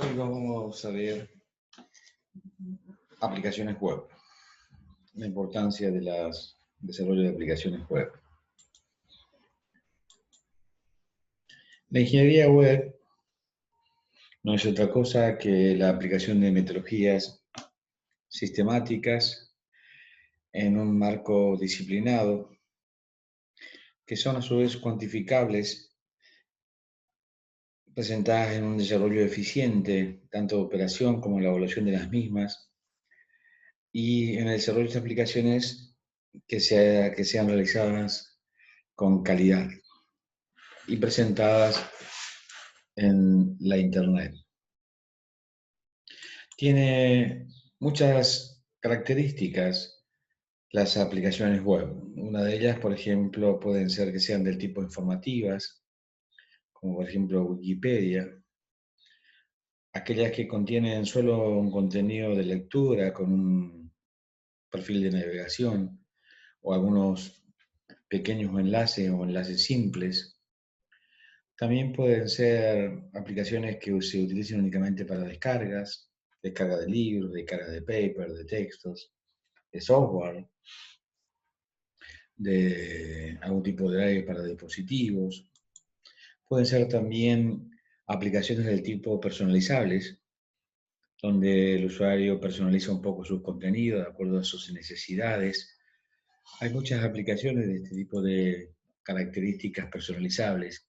Hoy vamos a ver aplicaciones web, la importancia de los desarrollo de aplicaciones web. La ingeniería web no es otra cosa que la aplicación de metodologías sistemáticas en un marco disciplinado, que son a su vez cuantificables, presentadas en un desarrollo eficiente, tanto de operación como la evaluación de las mismas, y en el desarrollo de estas aplicaciones que sean realizadas con calidad y presentadas en la Internet. Tiene muchas características las aplicaciones web. Una de ellas, por ejemplo, pueden ser que sean del tipo informativas, como por ejemplo Wikipedia. Aquellas que contienen solo un contenido de lectura con un perfil de navegación o algunos pequeños enlaces o enlaces simples. También pueden ser aplicaciones que se utilicen únicamente para descargas, descarga de libros, descarga de paper, de textos, de software, de algún tipo de drive para dispositivos. Pueden ser también aplicaciones del tipo personalizables, donde el usuario personaliza un poco sus contenidos de acuerdo a sus necesidades. Hay muchas aplicaciones de este tipo de características personalizables.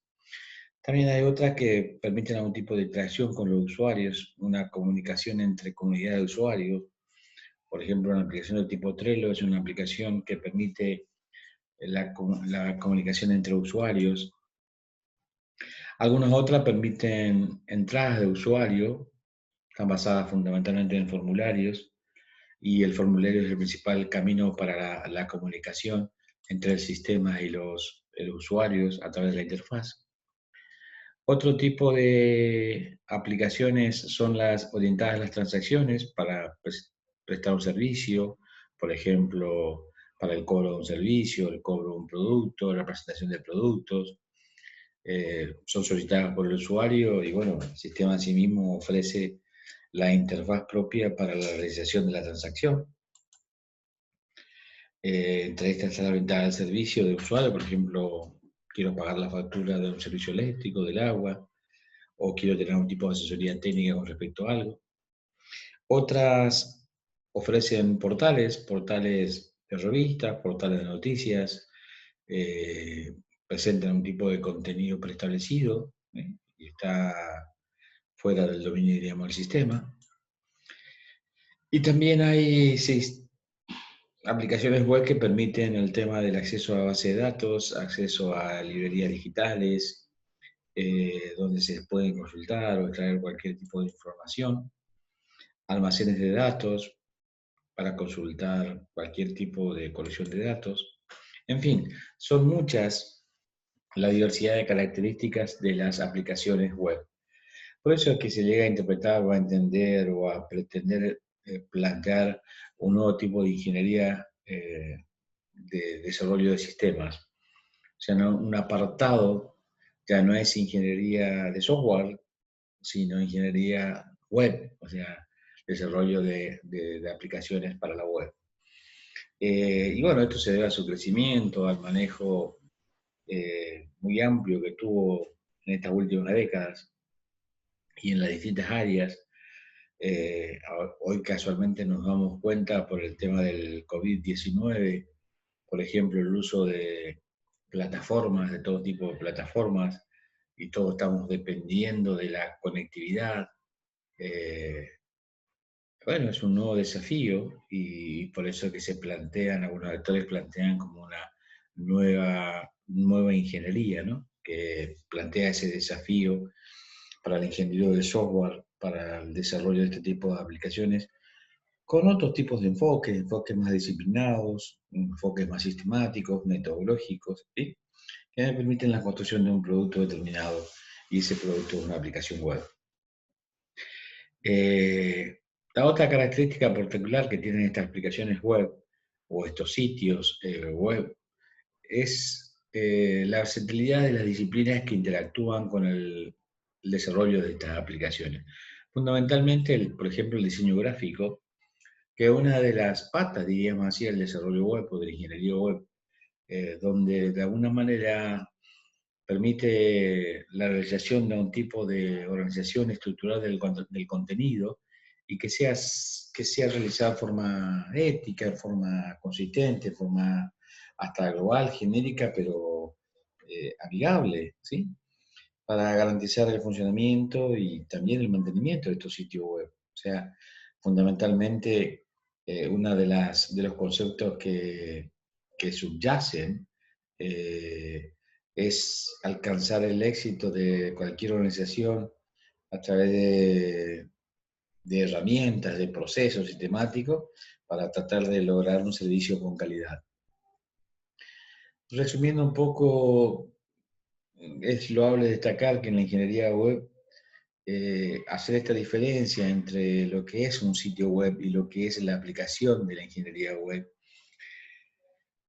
También hay otras que permiten algún tipo de interacción con los usuarios, una comunicación entre comunidades de usuarios. Por ejemplo, una aplicación del tipo Trello es una aplicación que permite la comunicación entre usuarios. Algunas otras permiten entradas de usuario, están basadas fundamentalmente en formularios, y el formulario es el principal camino para la comunicación entre el sistema y los usuarios a través de la interfaz. Otro tipo de aplicaciones son las orientadas a las transacciones para prestar un servicio, por ejemplo, para el cobro de un servicio, el cobro de un producto, la presentación de productos. Son solicitadas por el usuario y bueno, el sistema en sí mismo ofrece la interfaz propia para la realización de la transacción. Entre estas está la orientada al servicio de usuario, por ejemplo, quiero pagar la factura de un servicio eléctrico, del agua, o quiero tener un tipo de asesoría técnica con respecto a algo. Otras ofrecen portales de revistas, portales de noticias, presentan un tipo de contenido preestablecido, y está fuera del dominio, diríamos, del sistema. Y también hay aplicaciones web que permiten el tema del acceso a base de datos, acceso a librerías digitales, donde se pueden consultar o extraer cualquier tipo de información, almacenes de datos para consultar cualquier tipo de colección de datos. En fin, son muchas la diversidad de características de las aplicaciones web. Por eso es que se llega a interpretar o a entender o a pretender plantear un nuevo tipo de ingeniería de desarrollo de sistemas. O sea, un apartado ya no es ingeniería de software, sino ingeniería web, o sea, desarrollo de aplicaciones para la web. Y bueno, esto se debe a su crecimiento, al manejo muy amplio que tuvo en estas últimas décadas y en las distintas áreas. Hoy casualmente nos damos cuenta por el tema del COVID-19, por ejemplo, el uso de plataformas, de todo tipo de plataformas, y todos estamos dependiendo de la conectividad. Eh, bueno, es un nuevo desafío y por eso que se plantean, algunos actores plantean como una nueva ingeniería, ¿no? Que plantea ese desafío para el ingeniero de software, para el desarrollo de este tipo de aplicaciones, con otros tipos de enfoques más disciplinados, enfoques más sistemáticos, metodológicos, ¿sí? Que me permiten la construcción de un producto determinado y ese producto es una aplicación web. La otra característica particular que tienen estas aplicaciones web o estos sitios web es la versatilidad de las disciplinas que interactúan con el desarrollo de estas aplicaciones. Fundamentalmente, por ejemplo, el diseño gráfico, que es una de las patas, diríamos así, del desarrollo web o de la ingeniería web, donde de alguna manera permite la realización de un tipo de organización estructural del contenido y que sea realizada de forma ética, de forma consistente, de forma hasta global, genérica, pero amigable, ¿sí? Para garantizar el funcionamiento y también el mantenimiento de estos sitios web. O sea, fundamentalmente, uno de los conceptos que subyacen eh, es alcanzar el éxito de cualquier organización a través de herramientas, de procesos sistemáticos para tratar de lograr un servicio con calidad. Resumiendo un poco, es loable destacar que en la ingeniería web hacer esta diferencia entre lo que es un sitio web y lo que es la aplicación de la ingeniería web.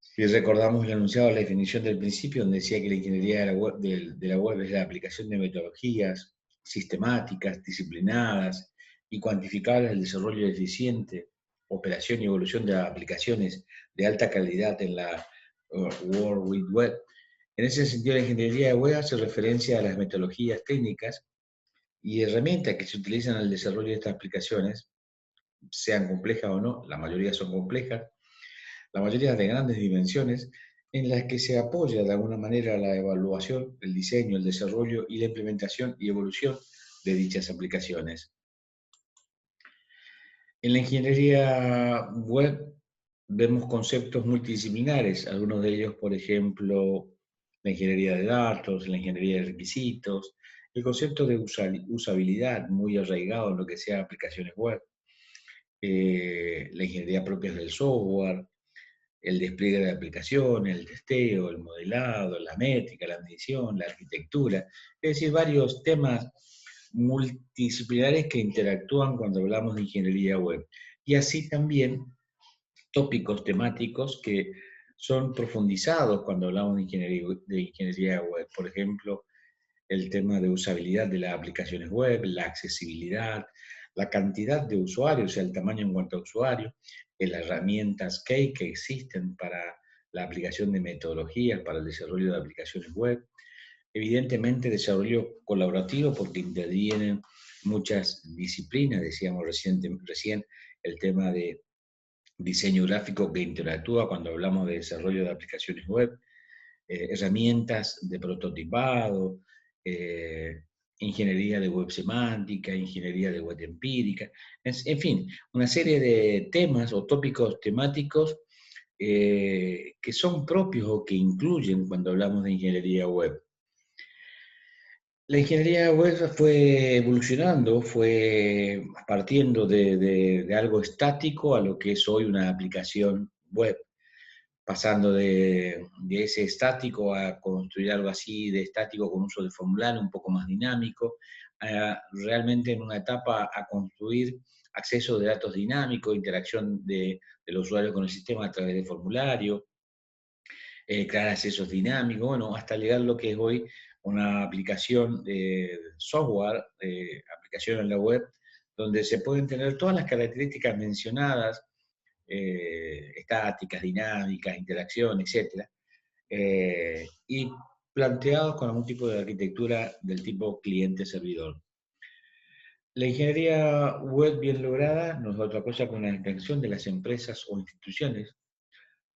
Si recordamos el enunciado de la definición del principio, donde decía que la ingeniería de la web es la aplicación de metodologías sistemáticas, disciplinadas y cuantificables del desarrollo eficiente, operación y evolución de aplicaciones de alta calidad en la World Wide Web. En ese sentido, la ingeniería web hace referencia a las metodologías técnicas y herramientas que se utilizan en el desarrollo de estas aplicaciones, sean complejas o no, la mayoría son complejas, la mayoría de grandes dimensiones, en las que se apoya de alguna manera la evaluación, el diseño, el desarrollo y la implementación y evolución de dichas aplicaciones. En la ingeniería web vemos conceptos multidisciplinares, algunos de ellos, por ejemplo, la ingeniería de datos, la ingeniería de requisitos, el concepto de usabilidad muy arraigado en lo que sea aplicaciones web, la ingeniería propia del software, el despliegue de aplicaciones, el testeo, el modelado, la métrica, la medición, la arquitectura, es decir, varios temas multidisciplinares que interactúan cuando hablamos de ingeniería web. Y así también tópicos temáticos que son profundizados cuando hablamos de ingeniería web. Por ejemplo, el tema de usabilidad de las aplicaciones web, la accesibilidad, la cantidad de usuarios, o sea, el tamaño en cuanto a usuarios, las herramientas que existen para la aplicación de metodologías para el desarrollo de aplicaciones web. Evidentemente, desarrollo colaborativo porque intervienen muchas disciplinas, decíamos recién el tema de diseño gráfico que interactúa cuando hablamos de desarrollo de aplicaciones web, herramientas de prototipado, eh, ingeniería de web semántica, ingeniería de web empírica, en fin, una serie de temas o tópicos temáticos que son propios o que incluyen cuando hablamos de ingeniería web. La ingeniería web fue evolucionando, fue partiendo de algo estático a lo que es hoy una aplicación web, pasando de ese estático a construir algo así de estático con uso de formulario un poco más dinámico, realmente en una etapa a construir acceso de datos dinámicos, interacción del usuario con el sistema a través de formulario, crear accesos dinámicos, bueno, hasta llegar a lo que es hoy una aplicación de software, aplicación en la web, donde se pueden tener todas las características mencionadas, estáticas, dinámicas, interacción, etc. Y planteados con algún tipo de arquitectura del tipo cliente-servidor. La ingeniería web bien lograda no es otra cosa que una extensión de las empresas o instituciones,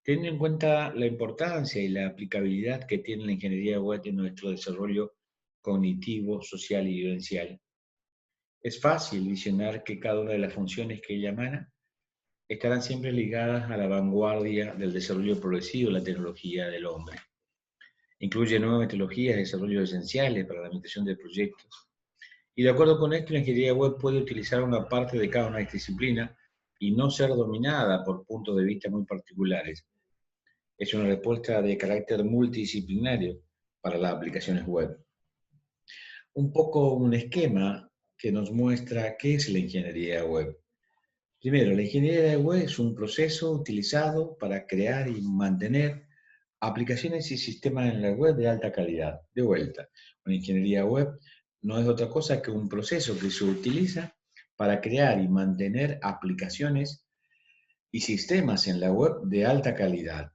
teniendo en cuenta la importancia y la aplicabilidad que tiene la ingeniería web en nuestro desarrollo cognitivo, social y vivencial. Es fácil visionar que cada una de las funciones que ella emana estarán siempre ligadas a la vanguardia del desarrollo progresivo de la tecnología del hombre. Incluye nuevas metodologías de desarrollo esenciales para la administración de proyectos. Y de acuerdo con esto, la ingeniería web puede utilizar una parte de cada una de estas disciplinas y no ser dominada por puntos de vista muy particulares. Es una respuesta de carácter multidisciplinario para las aplicaciones web. Un poco un esquema que nos muestra qué es la ingeniería web. Primero, la ingeniería web es un proceso utilizado para crear y mantener aplicaciones y sistemas en la web de alta calidad. De vuelta, una ingeniería web no es otra cosa que un proceso que se utiliza para crear y mantener aplicaciones y sistemas en la web de alta calidad.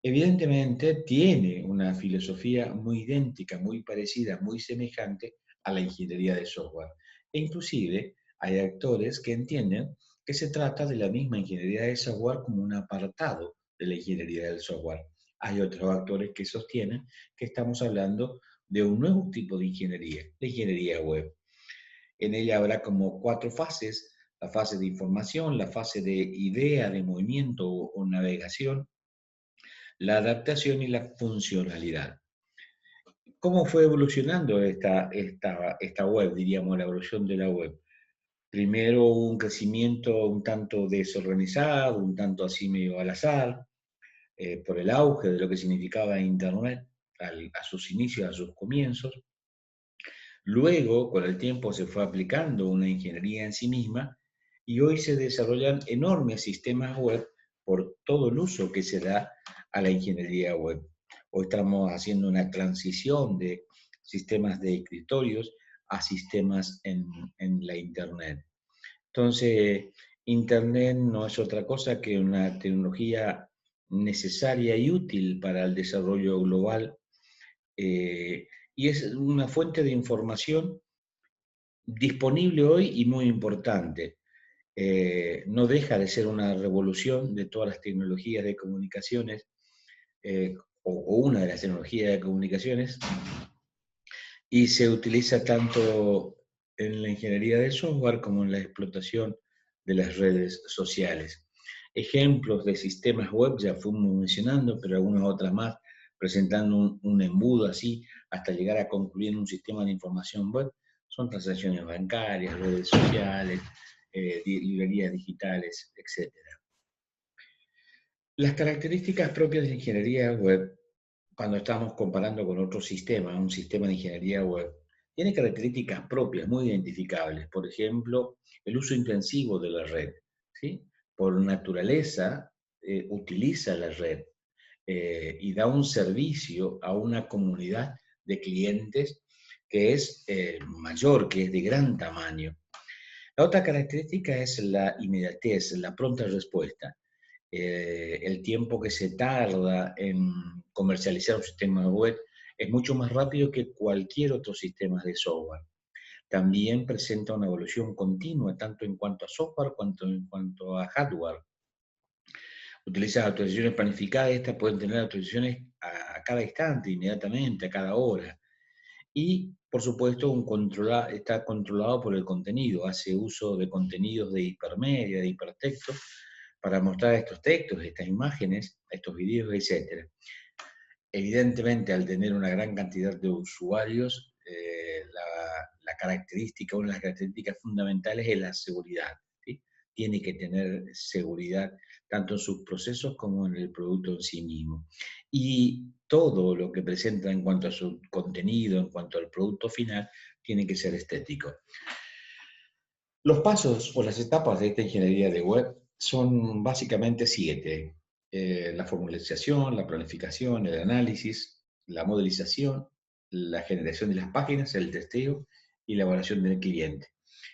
Evidentemente tiene una filosofía muy idéntica, muy parecida, muy semejante a la ingeniería de software. E inclusive hay actores que entienden que se trata de la misma ingeniería de software como un apartado de la ingeniería del software. Hay otros actores que sostienen que estamos hablando de un nuevo tipo de ingeniería, la ingeniería web. En ella habrá como 4 fases: la fase de información, la fase de idea, de movimiento o navegación, la adaptación y la funcionalidad. ¿Cómo fue evolucionando esta web, diríamos, la evolución de la web? Primero un crecimiento un tanto desorganizado, un tanto así medio al azar, por el auge de lo que significaba Internet a sus inicios, a sus comienzos. Luego, con el tiempo, se fue aplicando una ingeniería en sí misma y hoy se desarrollan enormes sistemas web por todo el uso que se da a la ingeniería web. Hoy estamos haciendo una transición de sistemas de escritorios a sistemas en la Internet. Entonces, Internet no es otra cosa que una tecnología necesaria y útil para el desarrollo global, y es una fuente de información disponible hoy y muy importante. No deja de ser una revolución de todas las tecnologías de comunicaciones, o una de las tecnologías de comunicaciones, y se utiliza tanto en la ingeniería de software como en la explotación de las redes sociales. Ejemplos de sistemas web ya fuimos mencionando, pero algunas otras más, presentando un embudo así hasta llegar a concluir un sistema de información web. Son transacciones bancarias, redes sociales, librerías digitales, etc. Las características propias de la ingeniería web, cuando estamos comparando con otro sistema, un sistema de ingeniería web, tiene características propias, muy identificables. Por ejemplo, el uso intensivo de la red, ¿sí? Por naturaleza, utiliza la red, y da un servicio a una comunidad de clientes que es mayor, que es de gran tamaño. La otra característica es la inmediatez, la pronta respuesta. El tiempo que se tarda en comercializar un sistema web es mucho más rápido que cualquier otro sistema de software. También presenta una evolución continua, tanto en cuanto a software cuanto en cuanto a hardware. Utiliza actualizaciones planificadas, estas pueden tener actualizaciones a cada instante, inmediatamente, a cada hora. Y, por supuesto, está controlado por el contenido, hace uso de contenidos de hipermedia, de hipertexto, para mostrar estos textos, estas imágenes, estos videos, etc. Evidentemente, al tener una gran cantidad de usuarios, la característica, una de las características fundamentales es la seguridad, ¿sí? Tiene que tener seguridad tanto en sus procesos como en el producto en sí mismo. Y todo lo que presenta en cuanto a su contenido, en cuanto al producto final, tiene que ser estético. Los pasos o las etapas de esta ingeniería de web son básicamente 7. La formalización, la planificación, el análisis, la modelización, la generación de las páginas, el testeo y la evaluación del cliente.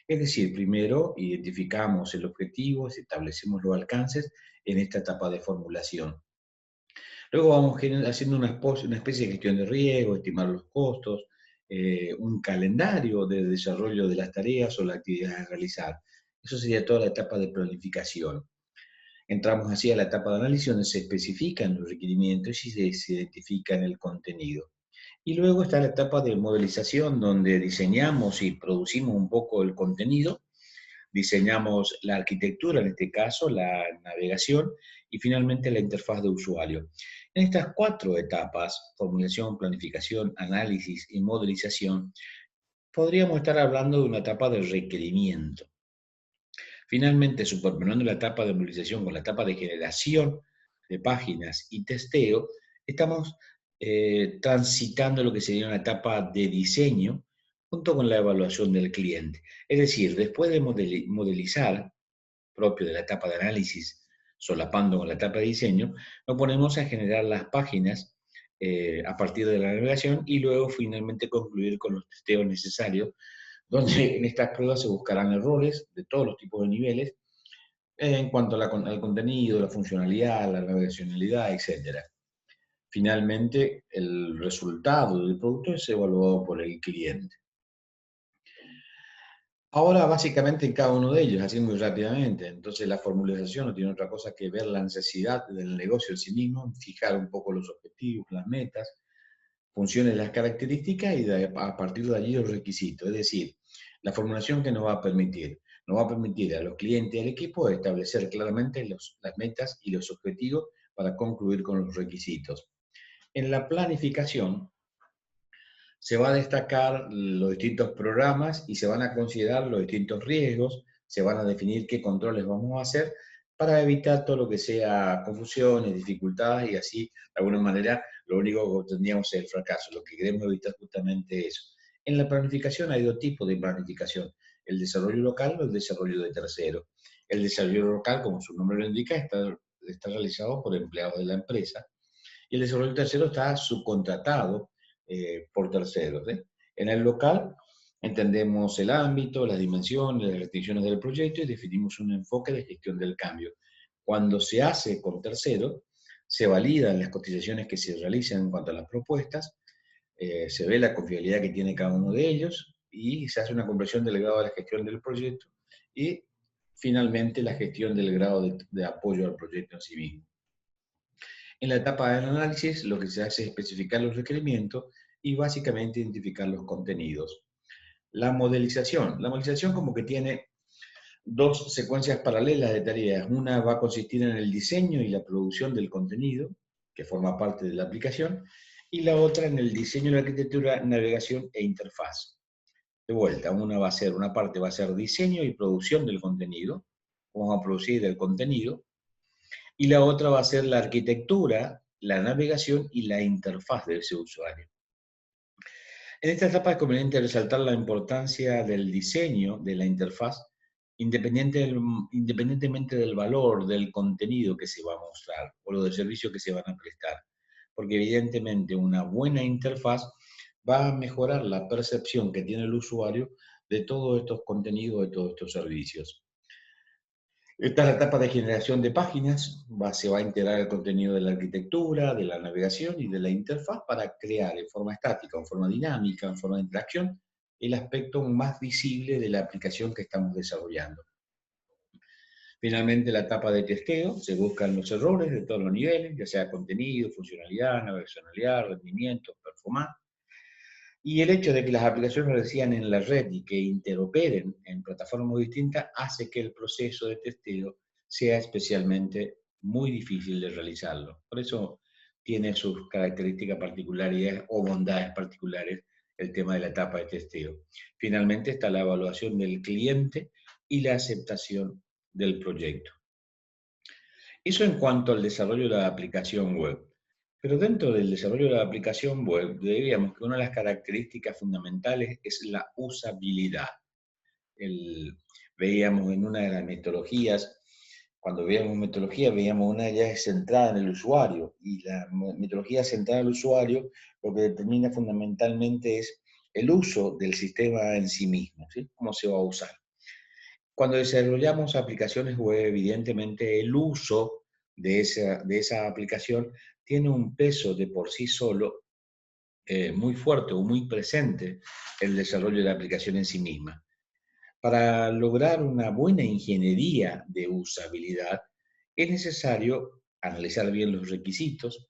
Es decir, primero identificamos el objetivo, establecemos los alcances en esta etapa de formulación. Luego vamos haciendo una especie de gestión de riesgo, estimar los costos, un calendario de desarrollo de las tareas o las actividades a realizar. Eso sería toda la etapa de planificación. Entramos así a la etapa de análisis donde se especifican los requerimientos y se identifican el contenido. Y luego está la etapa de modelización donde diseñamos y producimos un poco el contenido, diseñamos la arquitectura, en este caso la navegación, y finalmente la interfaz de usuario. En estas 4 etapas, formulación, planificación, análisis y modelización, podríamos estar hablando de una etapa de requerimiento. Finalmente, superponiendo la etapa de movilización con la etapa de generación de páginas y testeo, estamos transitando lo que sería una etapa de diseño junto con la evaluación del cliente. Es decir, después de modelizar, propio de la etapa de análisis, solapando con la etapa de diseño, nos ponemos a generar las páginas a partir de la navegación y luego finalmente concluir con los testeos necesarios donde en estas pruebas se buscarán errores de todos los tipos de niveles en cuanto a al contenido, la funcionalidad, la navegacionalidad, etc. Finalmente, el resultado del producto es evaluado por el cliente. Ahora, básicamente, en cada uno de ellos, así muy rápidamente. Entonces, la formalización no tiene otra cosa que ver la necesidad del negocio en sí mismo, fijar un poco los objetivos, las metas, funciones, las características y a partir de allí los requisitos. Es decir, la formulación que nos va a permitir a los clientes y al equipo establecer claramente las metas y los objetivos para concluir con los requisitos. En la planificación se va a destacar los distintos programas y se van a considerar los distintos riesgos, se van a definir qué controles vamos a hacer para evitar todo lo que sea confusiones, dificultades y así, de alguna manera, lo único que obtendríamos es el fracaso. Lo que queremos evitar justamente eso. En la planificación hay dos tipos de planificación, el desarrollo local o el desarrollo de tercero. El desarrollo local, como su nombre lo indica, está realizado por empleados de la empresa y el desarrollo tercero está subcontratado por terceros. En el local entendemos el ámbito, las dimensiones, las restricciones del proyecto y definimos un enfoque de gestión del cambio. Cuando se hace con tercero, se validan las cotizaciones que se realizan en cuanto a las propuestas, se ve la confiabilidad que tiene cada uno de ellos y se hace una conversión del grado de la gestión del proyecto y finalmente la gestión del grado de apoyo al proyecto en sí mismo. En la etapa del análisis, lo que se hace es especificar los requerimientos y básicamente identificar los contenidos. La modelización como que tiene dos secuencias paralelas de tareas. Una va a consistir en el diseño y la producción del contenido, que forma parte de la aplicación, y la otra en el diseño de la arquitectura, navegación e interfaz. De vuelta, una parte va a ser diseño y producción del contenido, cómo vamos a producir el contenido, y la otra va a ser la arquitectura, la navegación y la interfaz de ese usuario. En esta etapa es conveniente resaltar la importancia del diseño de la interfaz, independientemente del valor del contenido que se va a mostrar o los de servicio que se van a prestar, porque evidentemente una buena interfaz va a mejorar la percepción que tiene el usuario de todos estos contenidos, de todos estos servicios. Esta es la etapa de generación de páginas, se va a integrar el contenido de la arquitectura, de la navegación y de la interfaz para crear en forma estática, en forma dinámica, en forma de interacción, el aspecto más visible de la aplicación que estamos desarrollando. Finalmente, la etapa de testeo, se buscan los errores de todos los niveles, ya sea contenido, funcionalidad, navegacionalidad, rendimiento, performance. Y el hecho de que las aplicaciones residan en la red y que interoperen en plataformas distintas hace que el proceso de testeo sea especialmente muy difícil de realizarlo. Por eso tiene sus características particulares o bondades particulares el tema de la etapa de testeo. Finalmente está la evaluación del cliente y la aceptación del proyecto. Eso en cuanto al desarrollo de la aplicación web. Pero dentro del desarrollo de la aplicación web, diríamos que una de las características fundamentales es la usabilidad. Veíamos en una de las metodologías, cuando veíamos metodología, veíamos una de ellas centrada en el usuario, y la metodología centrada en el usuario lo que determina fundamentalmente es el uso del sistema en sí mismo, ¿sí? Cómo se va a usar. Cuando desarrollamos aplicaciones web, evidentemente el uso de esa aplicación tiene un peso de por sí solo muy fuerte o muy presente el desarrollo de la aplicación en sí misma. Para lograr una buena ingeniería de usabilidad, es necesario analizar bien los requisitos,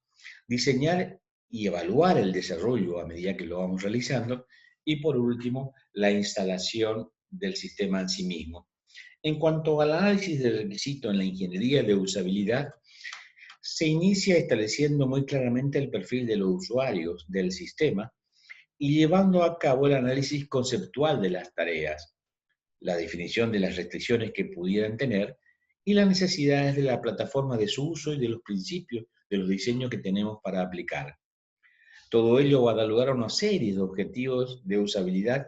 diseñar y evaluar el desarrollo a medida que lo vamos realizando, y por último, la instalación del sistema en sí mismo. En cuanto al análisis de requisitos en la ingeniería de usabilidad, se inicia estableciendo muy claramente el perfil de los usuarios del sistema y llevando a cabo el análisis conceptual de las tareas, la definición de las restricciones que pudieran tener y las necesidades de la plataforma de su uso y de los principios de los diseños que tenemos para aplicar. Todo ello va a dar lugar a una serie de objetivos de usabilidad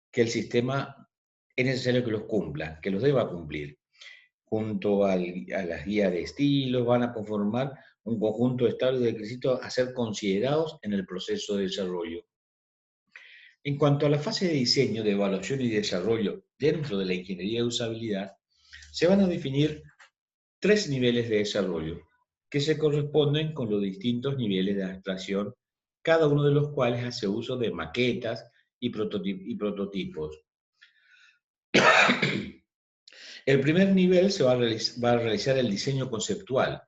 que el sistema es necesario que los cumpla, que los deba cumplir. Junto a las guías de estilos, van a conformar un conjunto de estados de requisitos a ser considerados en el proceso de desarrollo. En cuanto a la fase de diseño, de evaluación y desarrollo dentro de la ingeniería de usabilidad, se van a definir tres niveles de desarrollo que se corresponden con los distintos niveles de abstracción, cada uno de los cuales hace uso de maquetas y prototipos. El primer nivel va a realizar el diseño conceptual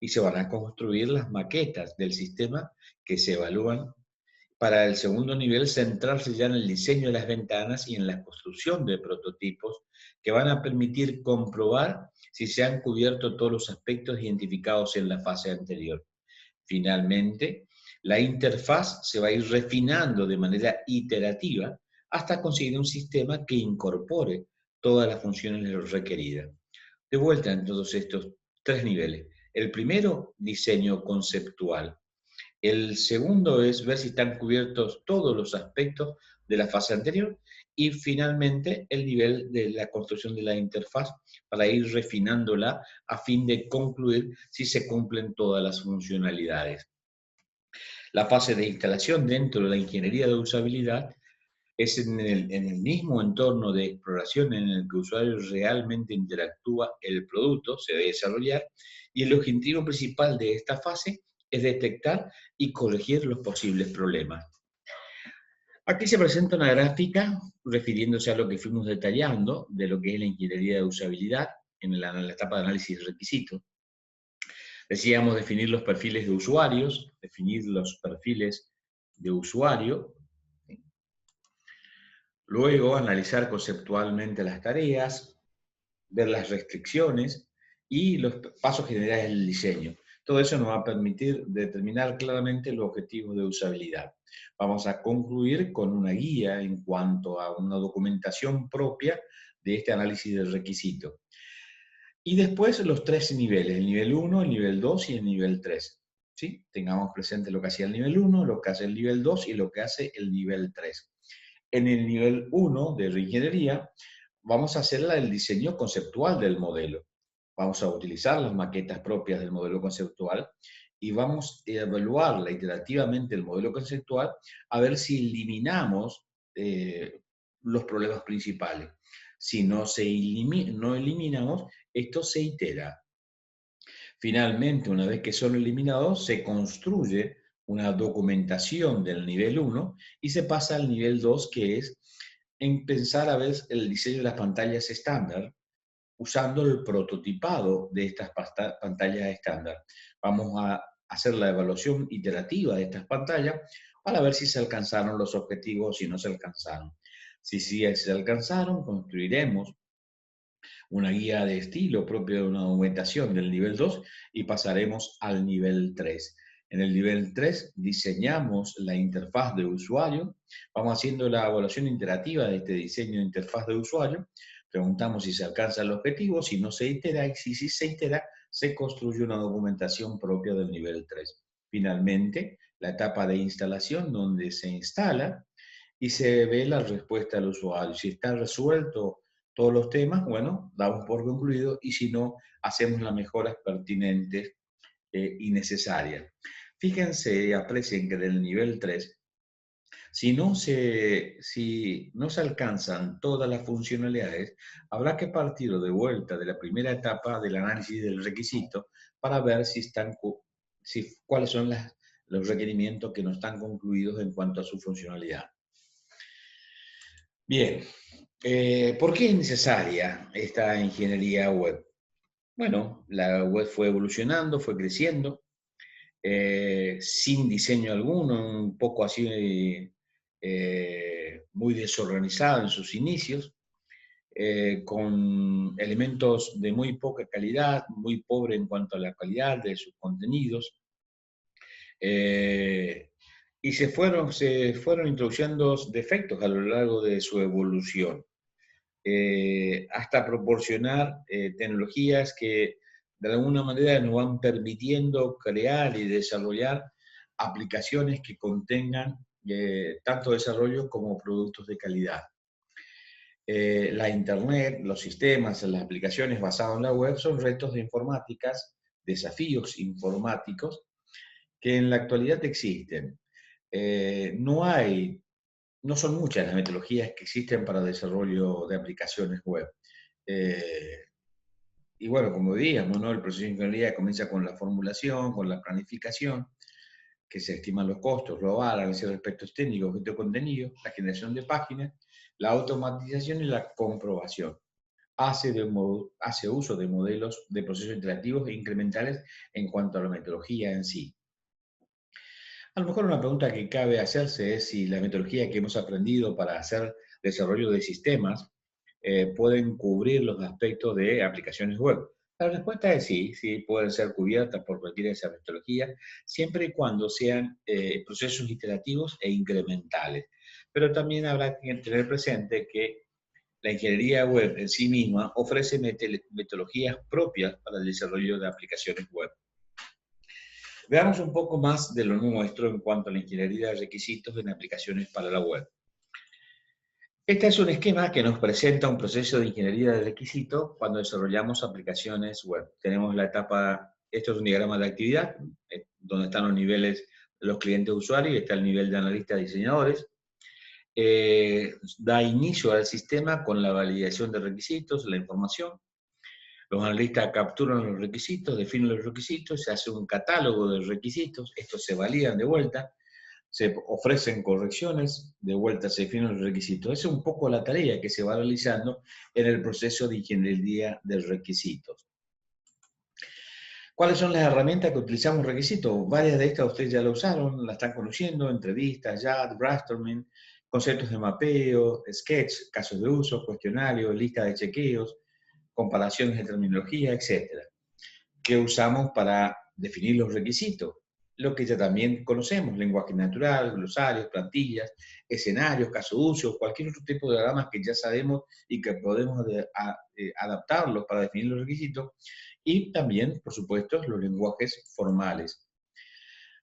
y se van a construir las maquetas del sistema que se evalúan. Para el segundo nivel, centrarse ya en el diseño de las ventanas y en la construcción de prototipos que van a permitir comprobar si se han cubierto todos los aspectos identificados en la fase anterior. Finalmente, la interfaz se va a ir refinando de manera iterativa hasta conseguir un sistema que incorpore todas las funciones requeridas. De vuelta en todos estos tres niveles. El primero, diseño conceptual. El segundo es ver si están cubiertos todos los aspectos de la fase anterior. Y finalmente, el nivel de la construcción de la interfaz para ir refinándola a fin de concluir si se cumplen todas las funcionalidades. La fase de instalación dentro de la ingeniería de usabilidad es en el mismo entorno de exploración en el que el usuario realmente interactúa el producto, se debe desarrollar, y el objetivo principal de esta fase es detectar y corregir los posibles problemas. Aquí se presenta una gráfica refiriéndose a lo que fuimos detallando de lo que es la ingeniería de usabilidad en la etapa de análisis de requisitos. Decíamos definir los perfiles de usuarios, definir los perfiles de usuario, luego analizar conceptualmente las tareas, ver las restricciones y los pasos generales del diseño. Todo eso nos va a permitir determinar claramente los objetivos de usabilidad. Vamos a concluir con una guía en cuanto a una documentación propia de este análisis de requisitos. Y después los tres niveles, el nivel 1, el nivel 2 y el nivel 3. ¿Sí? Tengamos presente lo que hacía el nivel 1, lo que hace el nivel 2 y lo que hace el nivel 3. En el nivel 1 de reingeniería vamos a hacer el diseño conceptual del modelo. Vamos a utilizar las maquetas propias del modelo conceptual y vamos a evaluarla iterativamente el modelo conceptual a ver si eliminamos los problemas principales. Si no eliminamos, esto se itera. Finalmente, una vez que son eliminados, se construye una documentación del nivel 1 y se pasa al nivel 2, que es empezar a ver el diseño de las pantallas estándar usando el prototipado de estas pantallas estándar. Vamos a hacer la evaluación iterativa de estas pantallas para ver si se alcanzaron los objetivos o si no se alcanzaron. Si sí se alcanzaron, construiremos una guía de estilo propio de una documentación del nivel 2 y pasaremos al nivel 3. En el nivel 3 diseñamos la interfaz de usuario, vamos haciendo la evaluación iterativa de este diseño de interfaz de usuario, preguntamos si se alcanza el objetivo, si no se itera, y si se itera, se construye una documentación propia del nivel 3. Finalmente, la etapa de instalación donde se instala y se ve la respuesta del usuario. Si está resuelto todos los temas, bueno, damos por concluido, y si no, hacemos las mejoras pertinentes y necesarias. Fíjense, aprecien que del nivel 3, si no se alcanzan todas las funcionalidades, habrá que partir de vuelta de la primera etapa del análisis del requisito para ver cuáles son los requerimientos que no están concluidos en cuanto a su funcionalidad. Bien, ¿por qué es necesaria esta ingeniería web? Bueno, la web fue evolucionando, fue creciendo, sin diseño alguno, un poco así muy desorganizado en sus inicios, con elementos de muy poca calidad, muy pobre en cuanto a la calidad de sus contenidos. Y se fueron introduciendo defectos a lo largo de su evolución, hasta proporcionar tecnologías que de alguna manera nos van permitiendo crear y desarrollar aplicaciones que contengan tanto desarrollo como productos de calidad. La Internet, los sistemas, las aplicaciones basadas en la web son retos de informáticas, desafíos informáticos que en la actualidad existen. No hay no son muchas las metodologías que existen para desarrollo de aplicaciones web. Y bueno, como diríamos, ¿no? El proceso de ingeniería comienza con la formulación, con la planificación, que se estiman los costos, lo análisis de aspectos técnicos, objeto de contenido, la generación de páginas, la automatización y la comprobación. Hace uso de modelos de procesos interactivos e incrementales en cuanto a la metodología en sí. A lo mejor una pregunta que cabe hacerse es si la metodología que hemos aprendido para hacer desarrollo de sistemas pueden cubrir los aspectos de aplicaciones web. La respuesta es sí, sí pueden ser cubiertas por cualquiera de esas metodologías, siempre y cuando sean procesos iterativos e incrementales. Pero también habrá que tener presente que la ingeniería web en sí misma ofrece metodologías propias para el desarrollo de aplicaciones web. Veamos un poco más de lo nuestro en cuanto a la ingeniería de requisitos en aplicaciones para la web. Este es un esquema que nos presenta un proceso de ingeniería de requisitos cuando desarrollamos aplicaciones web. Tenemos la etapa, esto es un diagrama de actividad, donde están los niveles de los clientes usuarios y está el nivel de analistas diseñadores. Da inicio al sistema con la validación de requisitos, la información. Los analistas capturan los requisitos, definen los requisitos, se hace un catálogo de requisitos, estos se validan de vuelta, se ofrecen correcciones, de vuelta se definen los requisitos. Esa es un poco la tarea que se va realizando en el proceso de ingeniería de requisitos. ¿Cuáles son las herramientas que utilizamos requisitos? Varias de estas ustedes ya lo usaron, las están conociendo, entrevistas, JAD, brainstorming, conceptos de mapeo, sketch, casos de uso, cuestionarios, lista de chequeos, comparaciones de terminología, etc. ¿Qué usamos para definir los requisitos? Lo que ya también conocemos, lenguaje natural, glosarios, plantillas, escenarios, caso de uso, cualquier otro tipo de diagramas que ya sabemos y que podemos adaptarlos para definir los requisitos, y también, por supuesto, los lenguajes formales.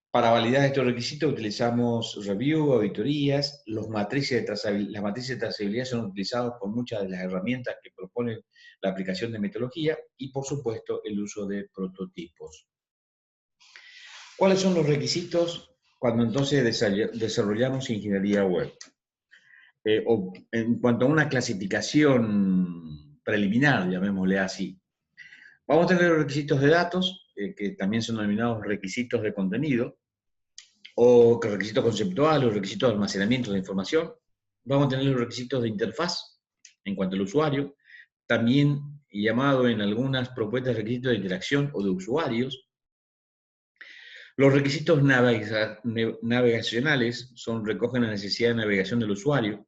Para validar estos requisitos utilizamos review, auditorías, las matrices de trazabilidad son utilizadas por muchas de las herramientas que proponen la aplicación de metodología y, por supuesto, el uso de prototipos. ¿Cuáles son los requisitos cuando entonces desarrollamos ingeniería web? O en cuanto a una clasificación preliminar, llamémosle así. Vamos a tener los requisitos de datos, que también son denominados requisitos de contenido, o requisitos conceptuales, o requisitos de almacenamiento de información. Vamos a tener los requisitos de interfaz, en cuanto al usuario, también llamado en algunas propuestas requisitos de interacción o de usuarios. Los requisitos navegacionales recogen la necesidad de navegación del usuario.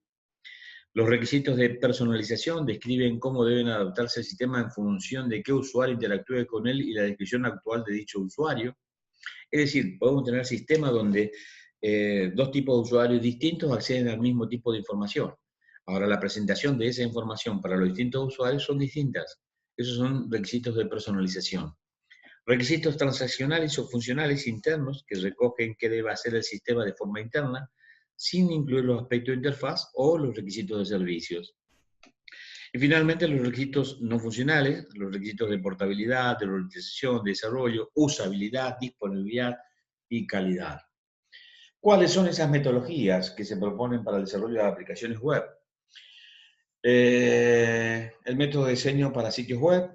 Los requisitos de personalización describen cómo deben adaptarse al sistema en función de qué usuario interactúe con él y la descripción actual de dicho usuario. Es decir, podemos tener sistemas donde dos tipos de usuarios distintos acceden al mismo tipo de información. Ahora, la presentación de esa información para los distintos usuarios son distintas. Esos son requisitos de personalización. Requisitos transaccionales o funcionales internos que recogen qué debe hacer el sistema de forma interna, sin incluir los aspectos de interfaz o los requisitos de servicios. Y finalmente los requisitos no funcionales, los requisitos de portabilidad, de organización, desarrollo, usabilidad, disponibilidad y calidad. ¿Cuáles son esas metodologías que se proponen para el desarrollo de aplicaciones web? El método de diseño para sitios web,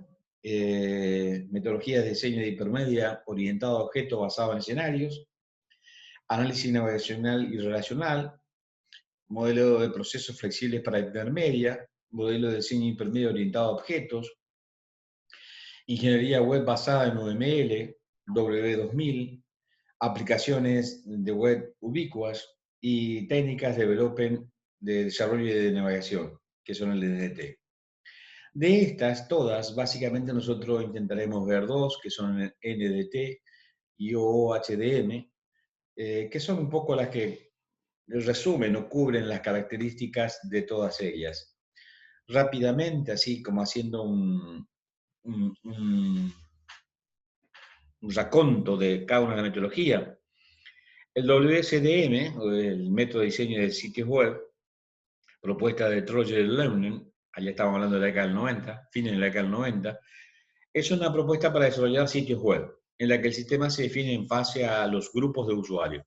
metodología de diseño de hipermedia orientado a objetos basado en escenarios, análisis navegacional y relacional, modelo de procesos flexibles para hipermedia, modelo de diseño hipermedia orientado a objetos, ingeniería web basada en UML, W2000, aplicaciones de web ubicuas y técnicas de desarrollo y de navegación, que son el DDT. De estas, todas, básicamente nosotros intentaremos ver dos, que son el NDT y OHDM, que son un poco las que resumen o cubren las características de todas ellas. Rápidamente, así como haciendo un raconto de cada una de las metodologías, el WSDM, o el método de diseño de sitios web, propuesta de Troyer Learning, allá estamos hablando de la década del 90, fines de la década del 90, es una propuesta para desarrollar sitios web, en la que el sistema se define en base a los grupos de usuarios.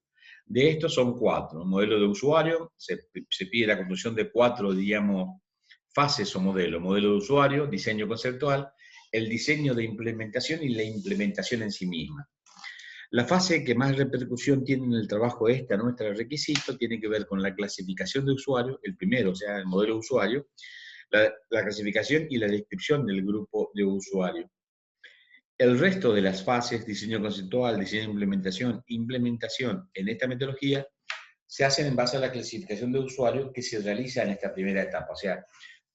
De estos son 4. Un modelo de usuario, se pide la construcción de 4, digamos, fases o modelos. Modelo de usuario, diseño conceptual, el diseño de implementación y la implementación en sí misma. La fase que más repercusión tiene en el trabajo nuestro requisito, tiene que ver con la clasificación de usuario, el primero, o sea, el modelo de usuario, la clasificación y la descripción del grupo de usuario. El resto de las fases, diseño conceptual, diseño de implementación en esta metodología, se hacen en base a la clasificación de usuarios que se realiza en esta primera etapa. O sea,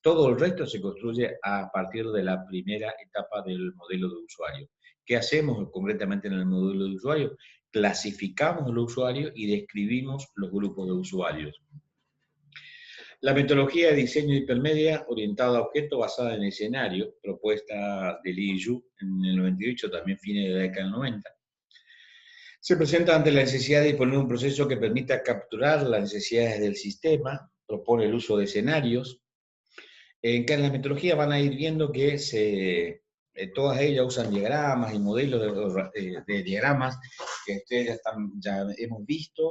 todo el resto se construye a partir de la primera etapa del modelo de usuario. ¿Qué hacemos concretamente en el modelo de usuario? Clasificamos al usuario y describimos los grupos de usuarios. La metodología de diseño hipermedia orientada a objetos basada en escenario, propuesta de Li Yu en el 98, también fines de la década del 90, se presenta ante la necesidad de disponer un proceso que permita capturar las necesidades del sistema, propone el uso de escenarios. En la metodología van a ir viendo que todas ellas usan diagramas y modelos de diagramas que ustedes ya hemos visto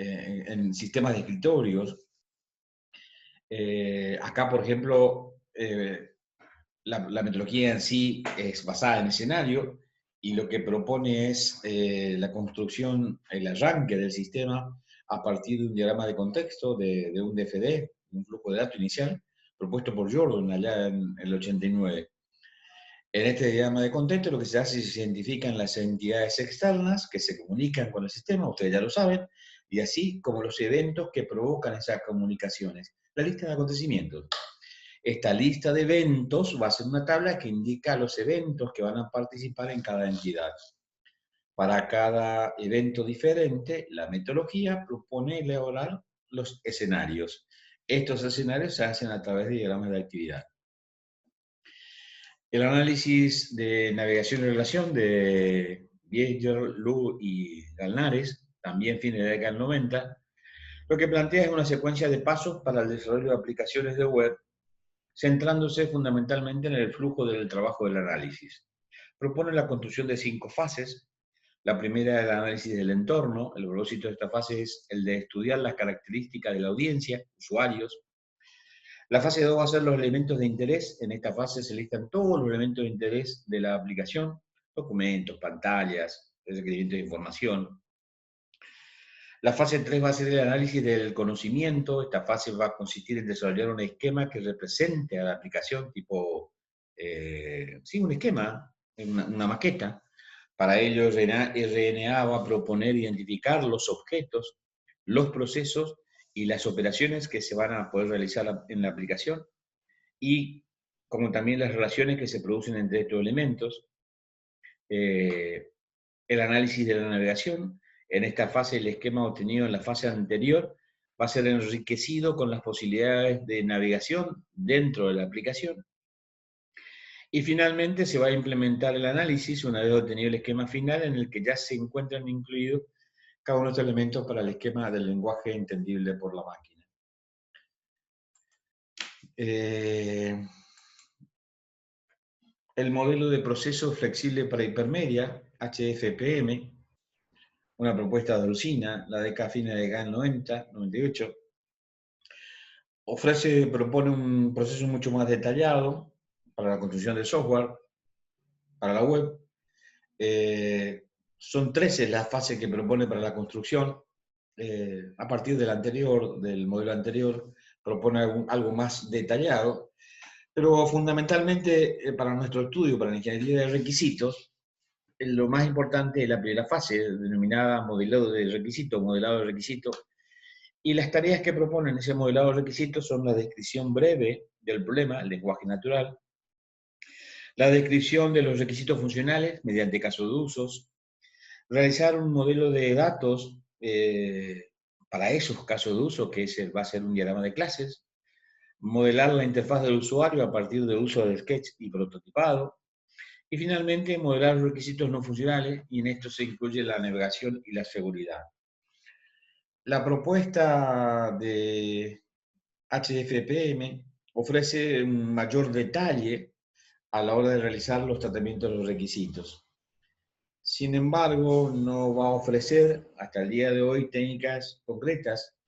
en sistemas de escritorios. Acá, por ejemplo, la metodología en sí es basada en escenario y lo que propone es la construcción, el arranque del sistema a partir de un diagrama de contexto, de un DFD, un flujo de datos inicial, propuesto por Jordan allá en el 89. En este diagrama de contexto lo que se hace es que se identifican las entidades externas que se comunican con el sistema, ustedes ya lo saben, y así como los eventos que provocan esas comunicaciones. La lista de acontecimientos. Esta lista de eventos va a ser una tabla que indica los eventos que van a participar en cada entidad. Para cada evento diferente, la metodología propone elaborar los escenarios. Estos escenarios se hacen a través de diagramas de actividad. El análisis de navegación y relación de Bieger, Lu y Galnares, también fines de la década del 90, lo que plantea es una secuencia de pasos para el desarrollo de aplicaciones de web, centrándose fundamentalmente en el flujo del trabajo del análisis. Propone la construcción de 5 fases. La primera es el análisis del entorno. El propósito de esta fase es el de estudiar las características de la audiencia, usuarios. La fase 2 va a ser los elementos de interés. En esta fase se listan todos los elementos de interés de la aplicación, documentos, pantallas, requerimientos de información. La fase 3 va a ser el análisis del conocimiento. Esta fase va a consistir en desarrollar un esquema que represente a la aplicación, tipo, sí, un esquema, una maqueta. Para ello, RNA va a proponer identificar los objetos, los procesos y las operaciones que se van a poder realizar en la aplicación, y como también las relaciones que se producen entre estos elementos. El análisis de la navegación. En esta fase, el esquema obtenido en la fase anterior va a ser enriquecido con las posibilidades de navegación dentro de la aplicación. Y finalmente se va a implementar el análisis una vez obtenido el esquema final, en el que ya se encuentran incluidos cada uno de estos elementos para el esquema del lenguaje entendible por la máquina. El modelo de proceso flexible para hipermedia, HFPM, una propuesta de Olcina, la década fines de la 90, 98, propone un proceso mucho más detallado para la construcción del software, para la web. Son 13 las fases que propone para la construcción. A partir del modelo anterior, propone algo más detallado, pero fundamentalmente para nuestro estudio, para la ingeniería de requisitos, lo más importante es la primera fase, denominada modelado de requisitos, y las tareas que proponen ese modelado de requisitos son la descripción breve del problema, el lenguaje natural, la descripción de los requisitos funcionales mediante casos de usos, realizar un modelo de datos para esos casos de uso, que va a ser un diagrama de clases, modelar la interfaz del usuario a partir del uso del sketch y prototipado, y finalmente modelar los requisitos no funcionales, y en esto se incluye la navegación y la seguridad. La propuesta de HFPM ofrece un mayor detalle a la hora de realizar los tratamientos de los requisitos. Sin embargo, no va a ofrecer hasta el día de hoy técnicas concretas,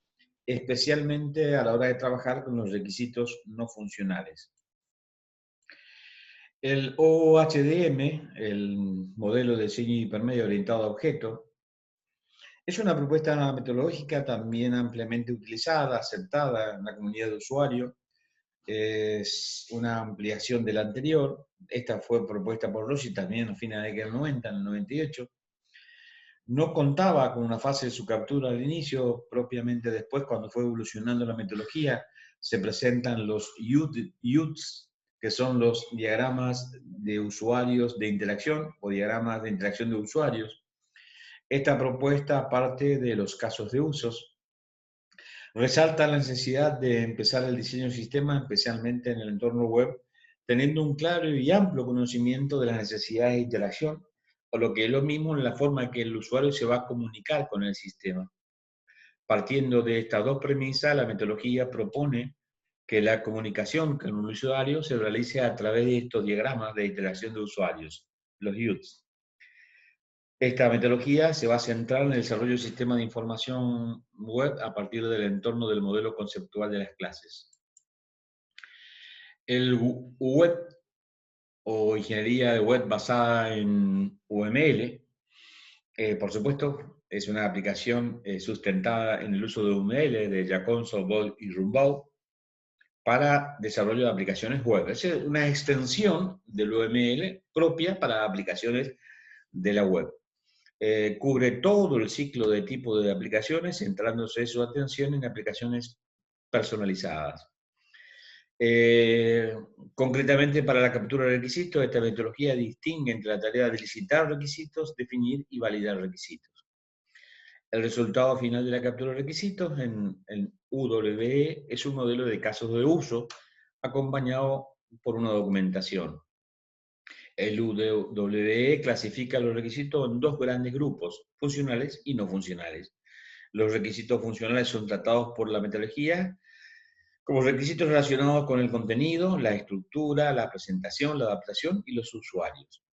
especialmente a la hora de trabajar con los requisitos no funcionales. El OHDM, el modelo de diseño hipermedio orientado a objeto, es una propuesta metodológica también ampliamente utilizada, aceptada en la comunidad de usuarios. Es una ampliación de la anterior. Esta fue propuesta por Rossi también a fines de la década del 90, en el 98. No contaba con una fase de su captura al inicio, propiamente después, cuando fue evolucionando la metodología, se presentan los UTs, que son los diagramas de usuarios de interacción o diagramas de interacción de usuarios. Esta propuesta parte de los casos de usos. Resalta la necesidad de empezar el diseño del sistema, especialmente en el entorno web, teniendo un claro y amplio conocimiento de las necesidades de interacción, o lo que es lo mismo en la forma en que el usuario se va a comunicar con el sistema. Partiendo de estas dos premisas, la metodología propone que la comunicación con un usuario se realice a través de estos diagramas de interacción de usuarios, los UTs. Esta metodología se va a centrar en el desarrollo del sistema de información web a partir del entorno del modelo conceptual de las clases. El web o ingeniería de web basada en UML, por supuesto, es una aplicación sustentada en el uso de UML de Jacon, Sobol y Rumbaugh para desarrollo de aplicaciones web. Es una extensión del UML propia para aplicaciones de la web. Cubre todo el ciclo de tipo de aplicaciones, centrándose su atención en aplicaciones personalizadas. Concretamente, para la captura de requisitos, esta metodología distingue entre la tarea de licitar requisitos, definir y validar requisitos. El resultado final de la captura de requisitos en UWE es un modelo de casos de uso acompañado por una documentación. El UWE clasifica los requisitos en dos grandes grupos, funcionales y no funcionales. Los requisitos funcionales son tratados por la metodología como requisitos relacionados con el contenido, la estructura, la presentación, la adaptación y los usuarios.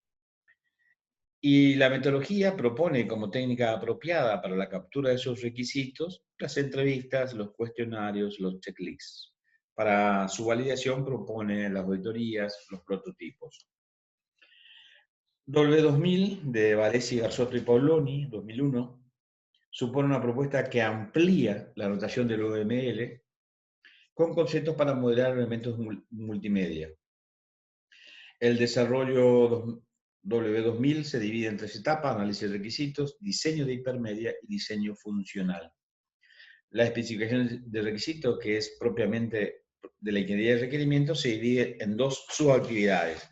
Y la metodología propone como técnica apropiada para la captura de esos requisitos las entrevistas, los cuestionarios, los checklists. Para su validación propone las auditorías, los prototipos. W2000 de Varesi, Garzotto y Paoloni, 2001, supone una propuesta que amplía la notación del UML con conceptos para modelar elementos multimedia. El desarrollo W2000 se divide en tres etapas: análisis de requisitos, diseño de hipermedia y diseño funcional. La especificación de requisitos, que es propiamente de la ingeniería de requerimientos, se divide en dos subactividades: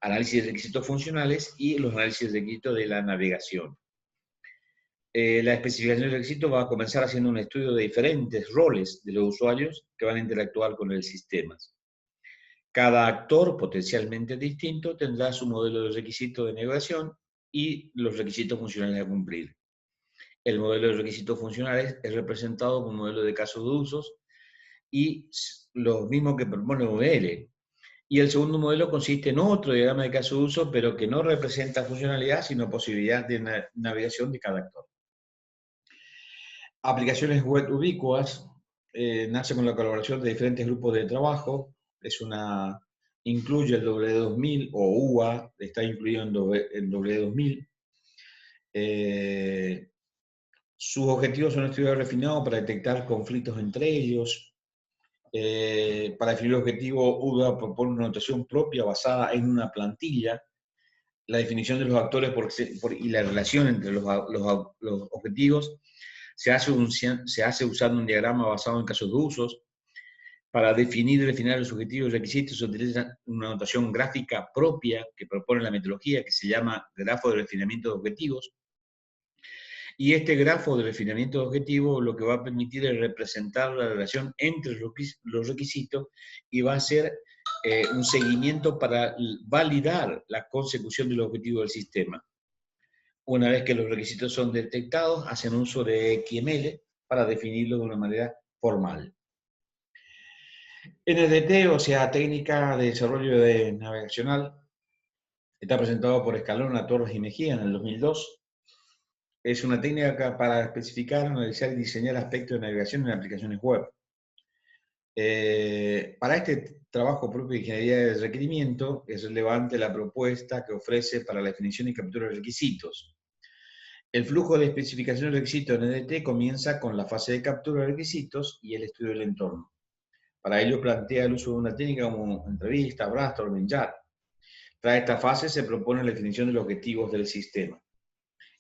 análisis de requisitos funcionales y los análisis de requisitos de la navegación. La especificación de requisitos va a comenzar haciendo un estudio de diferentes roles de los usuarios que van a interactuar con el sistema. Cada actor potencialmente distinto tendrá su modelo de requisito de navegación y los requisitos funcionales a cumplir. El modelo de requisitos funcionales es representado como un modelo de casos de usos y lo mismo que propone UML. Y el segundo modelo consiste en otro diagrama de caso de uso, pero que no representa funcionalidad, sino posibilidad de navegación de cada actor. Aplicaciones web ubicuas, nace con la colaboración de diferentes grupos de trabajo, incluye el W2000 o UA, está incluido en W2000. Sus objetivos son estudiar refinado para detectar conflictos entre ellos. Para definir el objetivo, UA propone una notación propia basada en una plantilla. La definición de los actores y la relación entre los objetivos se hace usando un diagrama basado en casos de usos. Para definir y refinar los objetivos y requisitos se utiliza una notación gráfica propia que propone la metodología, que se llama grafo de refinamiento de objetivos. Y este grafo de refinamiento de objetivos lo que va a permitir es representar la relación entre los requisitos y va a ser un seguimiento para validar la consecución del objetivo del sistema. Una vez que los requisitos son detectados, hacen uso de XML para definirlos de una manera formal. NDT, o sea, técnica de desarrollo navegacional, Está presentado por Escalona, Torres y Mejía en el 2002. Es una técnica para especificar, analizar y diseñar aspectos de navegación en aplicaciones web. Para este trabajo propio de ingeniería de requerimiento es relevante la propuesta que ofrece para la definición y captura de requisitos. El flujo de especificación de requisitos en EDT comienza con la fase de captura de requisitos y el estudio del entorno. Para ello plantea el uso de una técnica como entrevista, brainstorming, chat. Tras esta fase se propone la definición de los objetivos del sistema.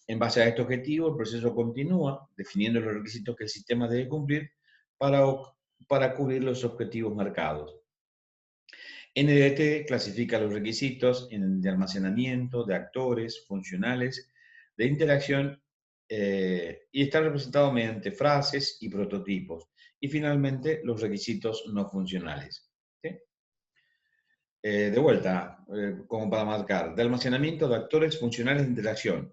En base a este objetivo, el proceso continúa definiendo los requisitos que el sistema debe cumplir para cubrir los objetivos marcados. NDT clasifica los requisitos de almacenamiento, de actores, funcionales, de interacción y está representado mediante frases y prototipos. Y finalmente, los requisitos no funcionales. ¿Sí? De vuelta, como para marcar, de almacenamiento de actores funcionales de interacción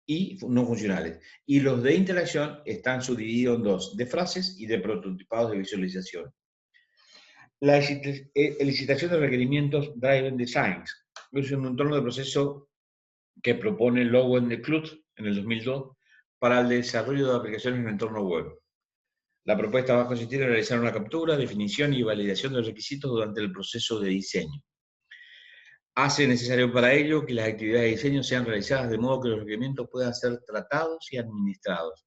y no funcionales. Y los de interacción están subdivididos en dos, de frases y de prototipados de visualización. La licitación de requerimientos Driven Designs es un entorno de proceso que propone Lowen de Clut en el 2002 para el desarrollo de aplicaciones en el entorno web. La propuesta va a consistir en realizar una captura, definición y validación de los requisitos durante el proceso de diseño. Hace necesario para ello que las actividades de diseño sean realizadas de modo que los requerimientos puedan ser tratados y administrados.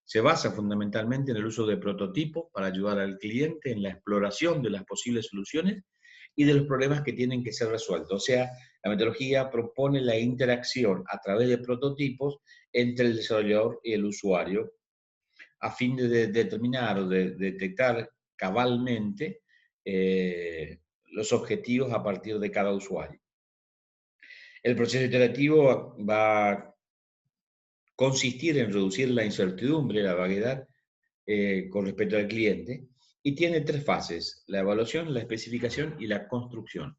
Se basa fundamentalmente en el uso de prototipos para ayudar al cliente en la exploración de las posibles soluciones y de los problemas que tienen que ser resueltos. O sea, la metodología propone la interacción a través de prototipos entre el desarrollador y el usuario a fin de determinar o de detectar cabalmente los objetivos a partir de cada usuario. El proceso iterativo va a consistir en reducir la incertidumbre, la vaguedad con respecto al cliente, y tiene tres fases: la evaluación, la especificación y la construcción.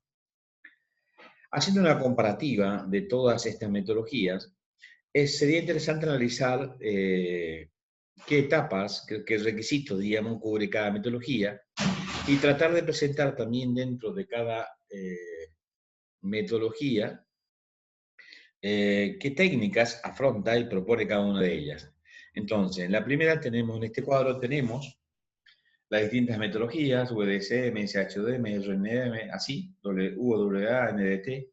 Haciendo una comparativa de todas estas metodologías, sería interesante analizar qué etapas, qué requisitos, digamos, cubre cada metodología, y tratar de presentar también dentro de cada metodología qué técnicas afronta y propone cada una de ellas. Entonces, en la primera tenemos, en este cuadro tenemos las distintas metodologías, UDC, MSHDM, RNM, así, UWA, NDT,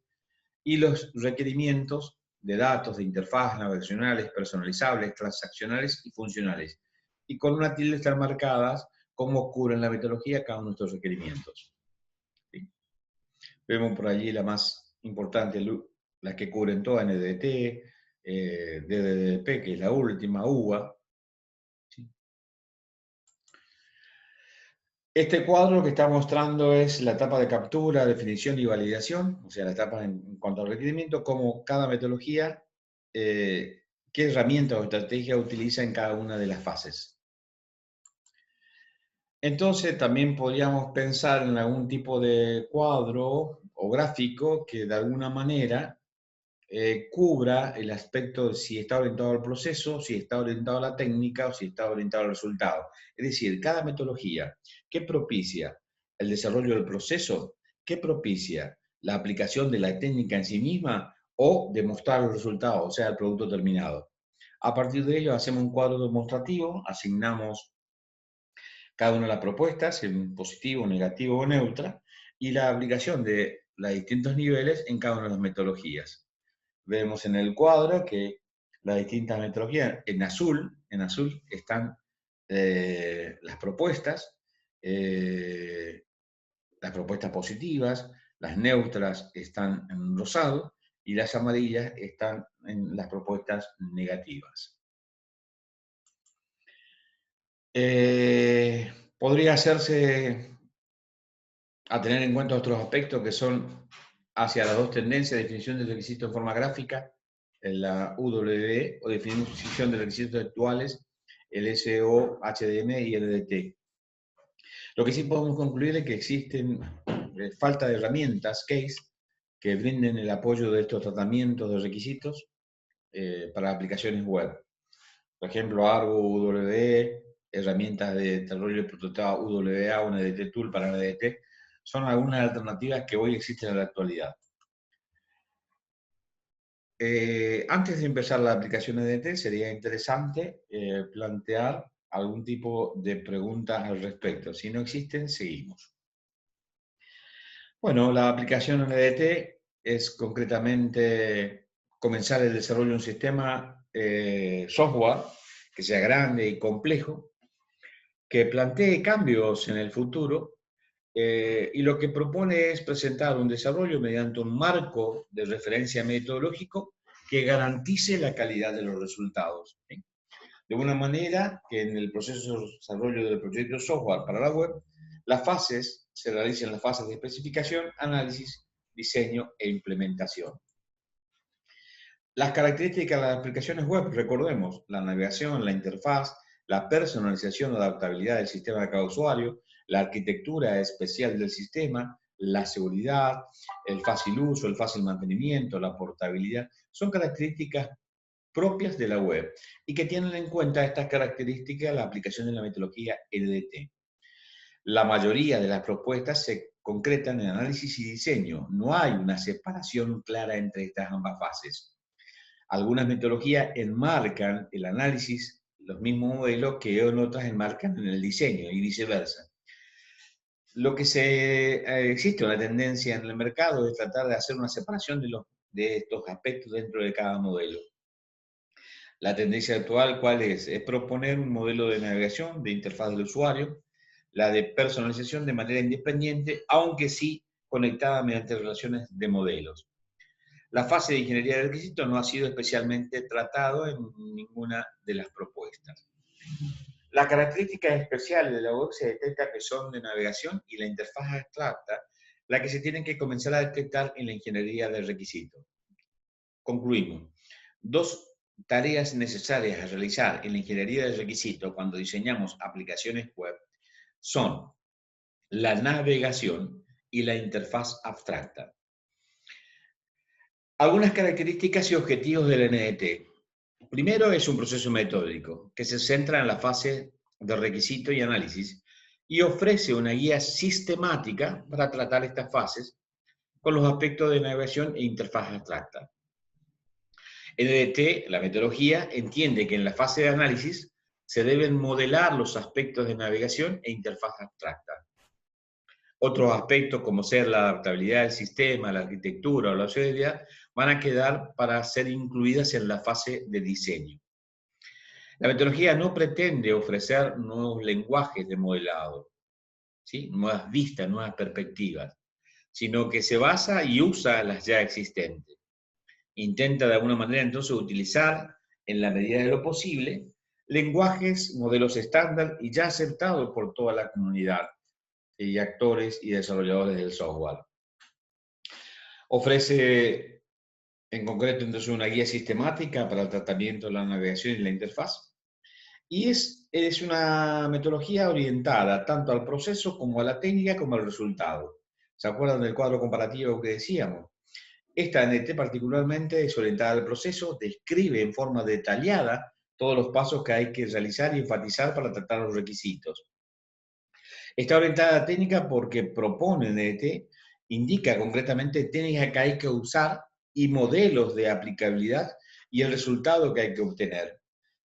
y los requerimientos de datos, de interfaz, navegacionales, personalizables, transaccionales y funcionales. Y con una tilde están marcadas cómo cubren la metodología cada uno de estos requerimientos. ¿Sí? Vemos por allí la más importante, las que cubren toda NDT, DDDP, que es la última, UA. ¿Sí? Este cuadro que está mostrando es la etapa de captura, definición y validación, o sea, la etapa en cuanto al requerimiento, cómo cada metodología, qué herramientas o estrategia utiliza en cada una de las fases. Entonces, también podríamos pensar en algún tipo de cuadro o gráfico que de alguna manera cubra el aspecto de si está orientado al proceso, si está orientado a la técnica o si está orientado al resultado. Es decir, cada metodología, ¿qué propicia? El desarrollo del proceso, ¿qué propicia? La aplicación de la técnica en sí misma o demostrar los resultados, o sea, el producto terminado. A partir de ello hacemos un cuadro demostrativo, asignamos cada una de las propuestas, en positivo, negativo o neutra, y la aplicación de los distintos niveles en cada una de las metodologías. Vemos en el cuadro que las distintas metodologías, en azul están las propuestas positivas, las neutras están en rosado y las amarillas están en las propuestas negativas. Podría hacerse a tener en cuenta otros aspectos que son hacia las dos tendencias: definición de requisitos en forma gráfica, en la UWE, o definición de requisitos actuales, el SO, HDM y el LDT. Lo que sí podemos concluir es que existen falta de herramientas, case, que brinden el apoyo de estos tratamientos de requisitos para aplicaciones web. Por ejemplo, Argo, UWE, herramientas de desarrollo de prototipo UWA, un NDT Tool para NDT, son algunas alternativas que hoy existen en la actualidad. Antes de empezar la aplicación NDT, sería interesante plantear algún tipo de preguntas al respecto. Si no existen, seguimos. Bueno, la aplicación NDT es concretamente comenzar el desarrollo de un sistema software que sea grande y complejo, que plantee cambios en el futuro y lo que propone es presentar un desarrollo mediante un marco de referencia metodológico que garantice la calidad de los resultados, ¿sí? De una manera que en el proceso de desarrollo del proyecto software para la web, las fases se realicen las fases de especificación, análisis, diseño e implementación. Las características de las aplicaciones web, recordemos, la navegación, la interfaz, la personalización o adaptabilidad del sistema de cada usuario, la arquitectura especial del sistema, la seguridad, el fácil uso, el fácil mantenimiento, la portabilidad, son características propias de la web y que tienen en cuenta estas características la aplicación de la metodología NDT. La mayoría de las propuestas se concretan en análisis y diseño. No hay una separación clara entre estas ambas fases. Algunas metodologías enmarcan el análisis, los mismos modelos que en otras enmarcan en el diseño y viceversa. Lo que existe una tendencia en el mercado es tratar de hacer una separación de estos aspectos dentro de cada modelo. La tendencia actual, ¿cuál es? Es proponer un modelo de navegación, de interfaz del usuario, la de personalización de manera independiente, aunque sí conectada mediante relaciones de modelos. La fase de ingeniería de requisitos no ha sido especialmente tratado en ninguna de las propuestas. Las características especiales de la web se detecta que son de navegación y la interfaz abstracta, la que se tienen que comenzar a detectar en la ingeniería de requisitos. Concluimos. Dos tareas necesarias a realizar en la ingeniería de requisitos cuando diseñamos aplicaciones web son la navegación y la interfaz abstracta. Algunas características y objetivos del NDT. Primero, es un proceso metódico que se centra en la fase de requisito y análisis y ofrece una guía sistemática para tratar estas fases con los aspectos de navegación e interfaz abstracta. NDT, la metodología, entiende que en la fase de análisis se deben modelar los aspectos de navegación e interfaz abstracta. Otros aspectos, como ser la adaptabilidad del sistema, la arquitectura o la usabilidad, van a quedar para ser incluidas en la fase de diseño. La metodología no pretende ofrecer nuevos lenguajes de modelado, ¿sí? Nuevas vistas, nuevas perspectivas, sino que se basa y usa las ya existentes. Intenta de alguna manera entonces utilizar, en la medida de lo posible, lenguajes, modelos estándar y ya aceptados por toda la comunidad y actores y desarrolladores del software. Ofrece en concreto entonces una guía sistemática para el tratamiento de la navegación y la interfaz. Y es una metodología orientada tanto al proceso como a la técnica como al resultado. ¿Se acuerdan del cuadro comparativo que decíamos? Esta NDT particularmente es orientada al proceso, describe en forma detallada todos los pasos que hay que realizar y enfatizar para tratar los requisitos. Está orientada a técnica porque propone NDT, indica concretamente técnicas que hay que usar y modelos de aplicabilidad y el resultado que hay que obtener.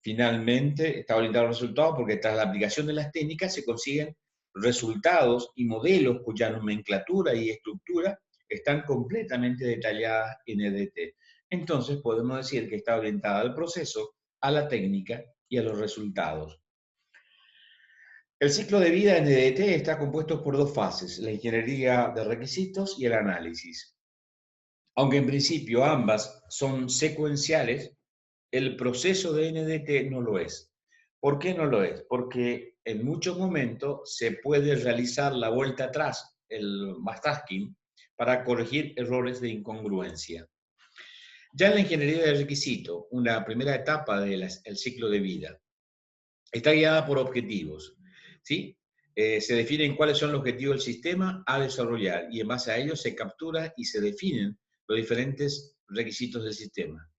Finalmente, está orientado al resultado porque tras la aplicación de las técnicas se consiguen resultados y modelos cuya nomenclatura y estructura están completamente detalladas en NDT. Entonces, podemos decir que está orientada al proceso, a la técnica y a los resultados. El ciclo de vida en NDT está compuesto por dos fases, la ingeniería de requisitos y el análisis. Aunque en principio ambas son secuenciales, el proceso de NDT no lo es. ¿Por qué no lo es? Porque en muchos momentos se puede realizar la vuelta atrás, el backtracking, para corregir errores de incongruencia. Ya en la ingeniería de requisito, una primera etapa del ciclo de vida, está guiada por objetivos, ¿sí? Se definen cuáles son los objetivos del sistema a desarrollar y en base a ellos se captura y se definen los diferentes requisitos del sistema.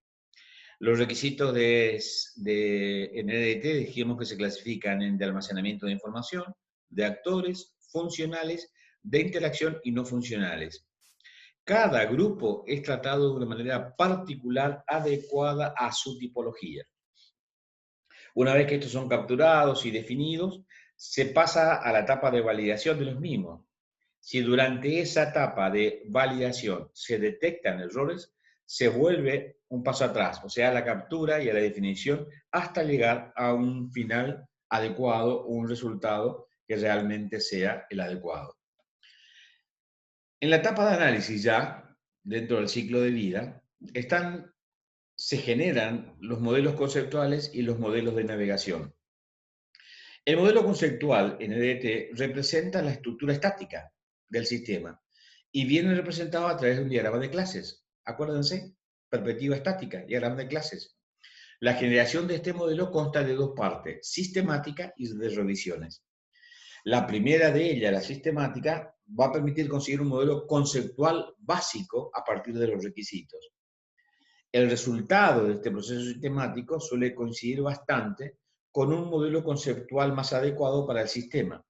Los requisitos de NDT dijimos que se clasifican en de almacenamiento de información, de actores, funcionales, de interacción y no funcionales. cada grupo es tratado de una manera particular, adecuada a su tipología. Una vez que estos son capturados y definidos, se pasa a la etapa de validación de los mismos. Si durante esa etapa de validación se detectan errores, se vuelve un paso atrás, o sea, a la captura y a la definición, hasta llegar a un final adecuado, un resultado que realmente sea el adecuado. En la etapa de análisis ya, dentro del ciclo de vida, se generan los modelos conceptuales y los modelos de navegación. El modelo conceptual, NDT, representa la estructura estática del sistema y viene representado a través de un diagrama de clases. Acuérdense, perspectiva estática, diagrama de clases. La generación de este modelo consta de dos partes, sistemática y de revisiones. La primera de ellas, la sistemática, va a permitir conseguir un modelo conceptual básico a partir de los requisitos. El resultado de este proceso sistemático suele coincidir bastante con un modelo conceptual más adecuado para el sistema.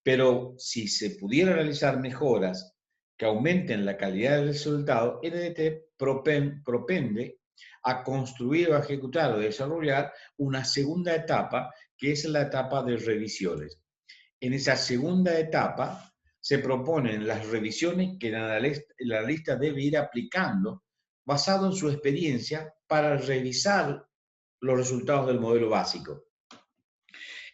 Pero si se pudiera realizar mejoras que aumenten la calidad del resultado, NDT propende a construir o a ejecutar o desarrollar una segunda etapa, que es la etapa de revisiones. En esa segunda etapa se proponen las revisiones que el analista debe ir aplicando basado en su experiencia para revisar los resultados del modelo básico.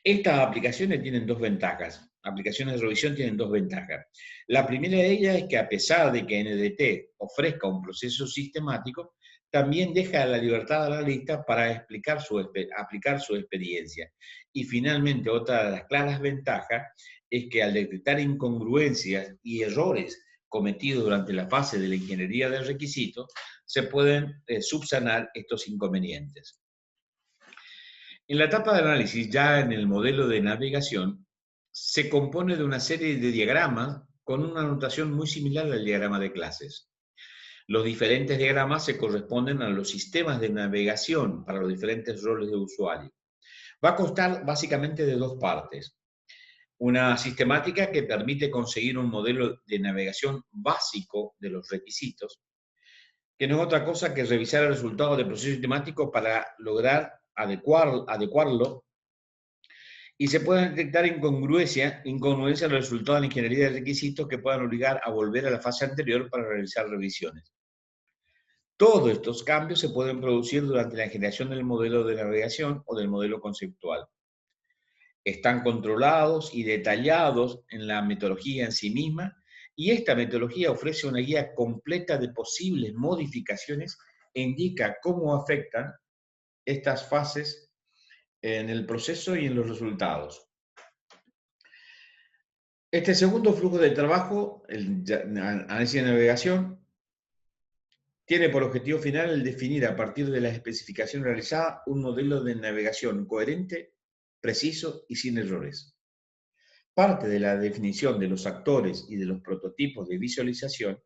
Estas aplicaciones tienen dos ventajas. Aplicaciones de revisión tienen dos ventajas. La primera de ellas es que a pesar de que NDT ofrezca un proceso sistemático, también deja la libertad al analista para aplicar su experiencia. Y finalmente, otra de las claras ventajas es que al detectar incongruencias y errores cometidos durante la fase de la ingeniería del requisito, se pueden subsanar estos inconvenientes. En la etapa de análisis, ya en el modelo de navegación, se compone de una serie de diagramas con una notación muy similar al diagrama de clases. Los diferentes diagramas se corresponden a los sistemas de navegación para los diferentes roles de usuario. Va a constar básicamente de dos partes. Una sistemática que permite conseguir un modelo de navegación básico de los requisitos, que no es otra cosa que revisar el resultado del proceso sistemático para lograr adecuarlo y se pueden detectar incongruencias en el resultado de la ingeniería de requisitos que puedan obligar a volver a la fase anterior para realizar revisiones. Todos estos cambios se pueden producir durante la generación del modelo de navegación o del modelo conceptual. Están controlados y detallados en la metodología en sí misma, y esta metodología ofrece una guía completa de posibles modificaciones e indica cómo afectan estas fases en el proceso y en los resultados. Este segundo flujo de trabajo, el análisis de navegación, tiene por objetivo final el definir a partir de las especificaciones realizadas un modelo de navegación coherente, preciso y sin errores. Parte de la definición de los actores y de los prototipos de visualización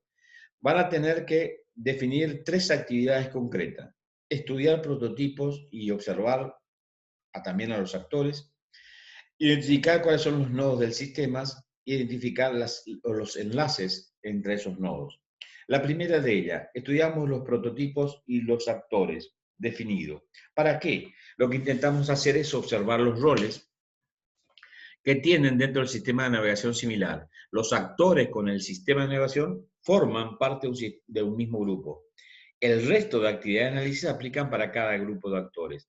van a tener que definir tres actividades concretas: estudiar prototipos y observar también a los actores, identificar cuáles son los nodos del sistema, identificar los enlaces entre esos nodos. La primera de ellas, estudiamos los prototipos y los actores definidos. ¿Para qué? Lo que intentamos hacer es observar los roles que tienen dentro del sistema de navegación similar. Los actores con el sistema de navegación forman parte de un mismo grupo. El resto de actividades de análisis se aplican para cada grupo de actores.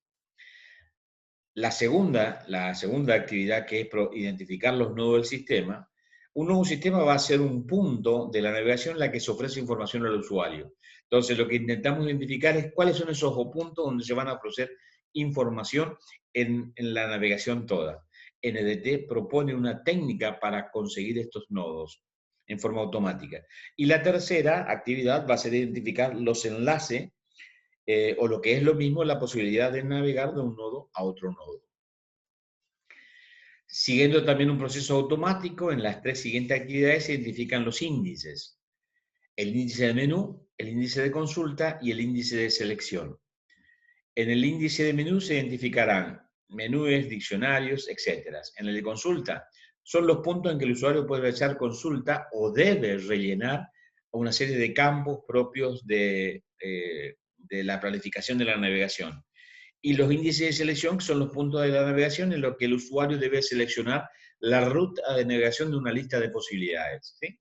La segunda actividad, que es identificar los nodos del sistema. Un nuevo sistema va a ser un punto de la navegación en la que se ofrece información al usuario. Entonces, lo que intentamos identificar es cuáles son esos puntos donde se van a ofrecer información en la navegación toda. NDT propone una técnica para conseguir estos nodos en forma automática. Y la tercera actividad va a ser identificar los enlaces o lo que es lo mismo, la posibilidad de navegar de un nodo a otro nodo. Siguiendo también un proceso automático, en las tres siguientes actividades se identifican los índices: el índice de menú, el índice de consulta y el índice de selección. En el índice de menú se identificarán menús, diccionarios, etc. En el de consulta son los puntos en que el usuario puede realizar consulta o debe rellenar una serie de campos propios de la planificación de la navegación. Y los índices de selección son los puntos de la navegación en los que el usuario debe seleccionar la ruta de navegación de una lista de posibilidades, ¿sí?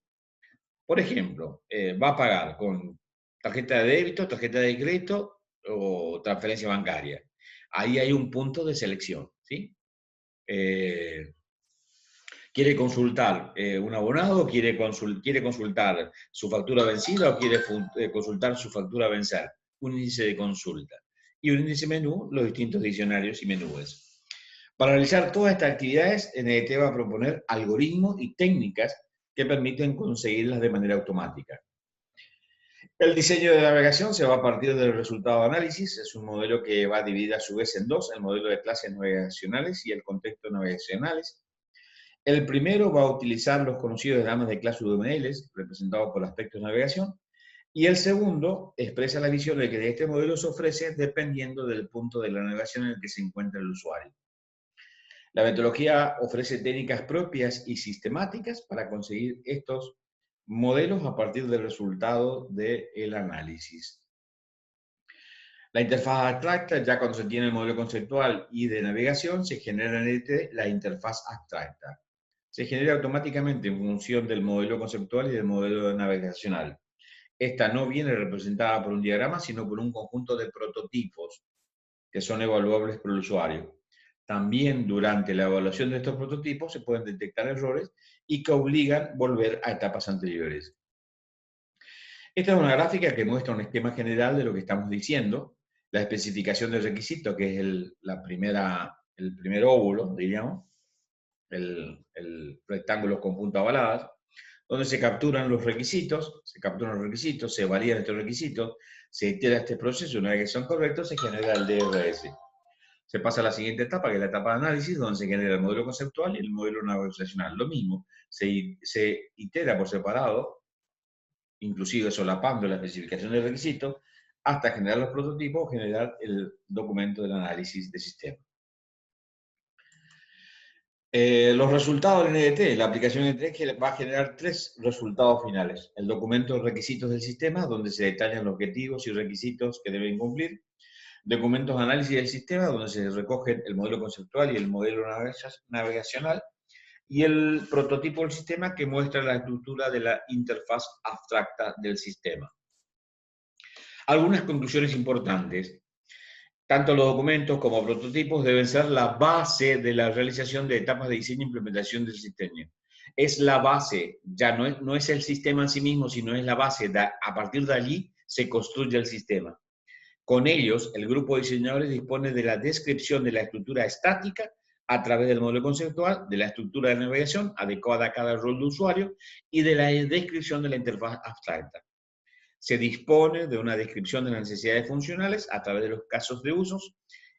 Por ejemplo, va a pagar con tarjeta de débito, tarjeta de crédito o transferencia bancaria. Ahí hay un punto de selección, ¿sí? ¿Quiere consultar un abonado? ¿Quiere consultar su factura vencida o quiere consultar su factura a vencer? Un índice de consulta. Y un índice menú, los distintos diccionarios y menúes. Para realizar todas estas actividades, NDT va a proponer algoritmos y técnicas que permiten conseguirlas de manera automática. El diseño de navegación se va a partir del resultado de análisis. Es un modelo que va a dividir a su vez en dos, el modelo de clases navegacionales y el contexto navegacionales. El primero va a utilizar los conocidos diagramas de clase UMLs, representados por aspectos de navegación, y el segundo expresa la visión de que de este modelo se ofrece dependiendo del punto de la navegación en el que se encuentra el usuario. La metodología ofrece técnicas propias y sistemáticas para conseguir estos modelos a partir del resultado del análisis. La interfaz abstracta, ya cuando se tiene el modelo conceptual y de navegación, se genera en la interfaz abstracta. Se genera automáticamente en función del modelo conceptual y del modelo navegacional. Esta no viene representada por un diagrama, sino por un conjunto de prototipos que son evaluables por el usuario. También durante la evaluación de estos prototipos se pueden detectar errores y que obligan a volver a etapas anteriores. Esta es una gráfica que muestra un esquema general de lo que estamos diciendo. La especificación del requisito, que es el primer óvulo, diríamos, el rectángulo con punta ovaladas, donde se capturan los requisitos, se validan estos requisitos, se itera este proceso, una vez que son correctos, se genera el DRS. Se pasa a la siguiente etapa, que es la etapa de análisis, donde se genera el modelo conceptual y el modelo navegacional. Lo mismo, se itera por separado, inclusive solapando la especificación del requisito, hasta generar los prototipos o generar el documento del análisis de sistema. Los resultados del NDT, la aplicación NDT va a generar tres resultados finales. El documento de requisitos del sistema, donde se detallan los objetivos y requisitos que deben cumplir. Documentos de análisis del sistema, donde se recogen el modelo conceptual y el modelo navegacional. Y el prototipo del sistema, que muestra la estructura de la interfaz abstracta del sistema. Algunas conclusiones importantes. Tanto los documentos como prototipos deben ser la base de la realización de etapas de diseño e implementación del sistema. Es la base, ya no es el sistema en sí mismo, sino es la base. A partir de allí se construye el sistema. Con ellos, el grupo de diseñadores dispone de la descripción de la estructura estática a través del modelo conceptual, de la estructura de navegación adecuada a cada rol de usuario y de la descripción de la interfaz abstracta. Se dispone de una descripción de las necesidades funcionales a través de los casos de usos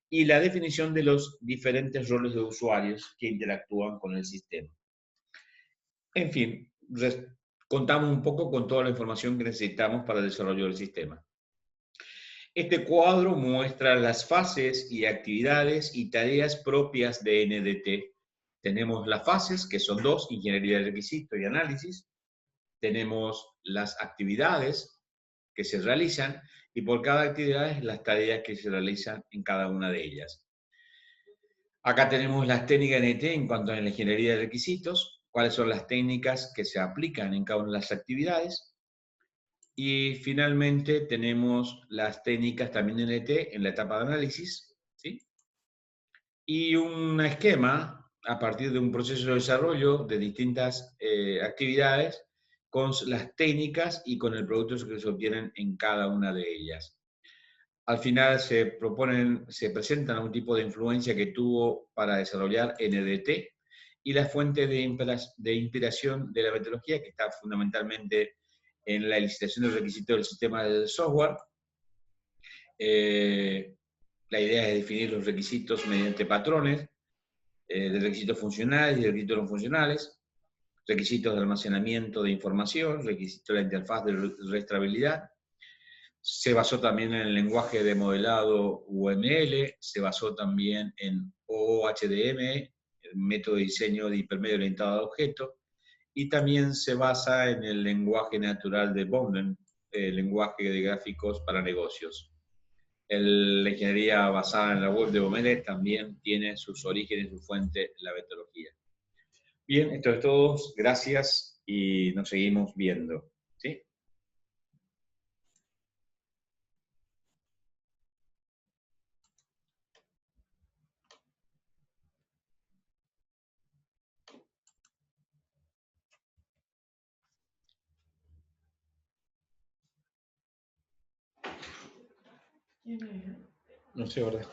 y la definición de los diferentes roles de usuarios que interactúan con el sistema. En fin, contamos un poco con toda la información que necesitamos para el desarrollo del sistema. Este cuadro muestra las fases y actividades y tareas propias de NDT. Tenemos las fases, que son dos, ingeniería de requisitos y análisis. Tenemos las actividades que se realizan y por cada actividad las tareas que se realizan en cada una de ellas. Acá tenemos las técnicas NDT en cuanto a la ingeniería de requisitos, cuáles son las técnicas que se aplican en cada una de las actividades. Y finalmente tenemos las técnicas también de NDT en la etapa de análisis, ¿sí? Y un esquema a partir de un proceso de desarrollo de distintas actividades con las técnicas y con el producto que se obtienen en cada una de ellas. Al final se presentan un tipo de influencia que tuvo para desarrollar NDT y la fuente de inspiración de la metodología, que está fundamentalmente en la licitación de requisitos del sistema de software. La idea es definir los requisitos mediante patrones de requisitos funcionales y de requisitos no funcionales, requisitos de almacenamiento de información, requisitos de la interfaz de rastreabilidad. Se basó también en el lenguaje de modelado UML, se basó también en OHDM, el método de diseño de hipermedio orientado a objetos, y también se basa en el lenguaje natural de Boolean, el lenguaje de gráficos para negocios. La ingeniería basada en la web de Bomelet también tiene sus orígenes, su fuente, la metodología. Bien, esto es todo. Gracias y nos seguimos viendo. ¿Sí? No sé, ¿verdad?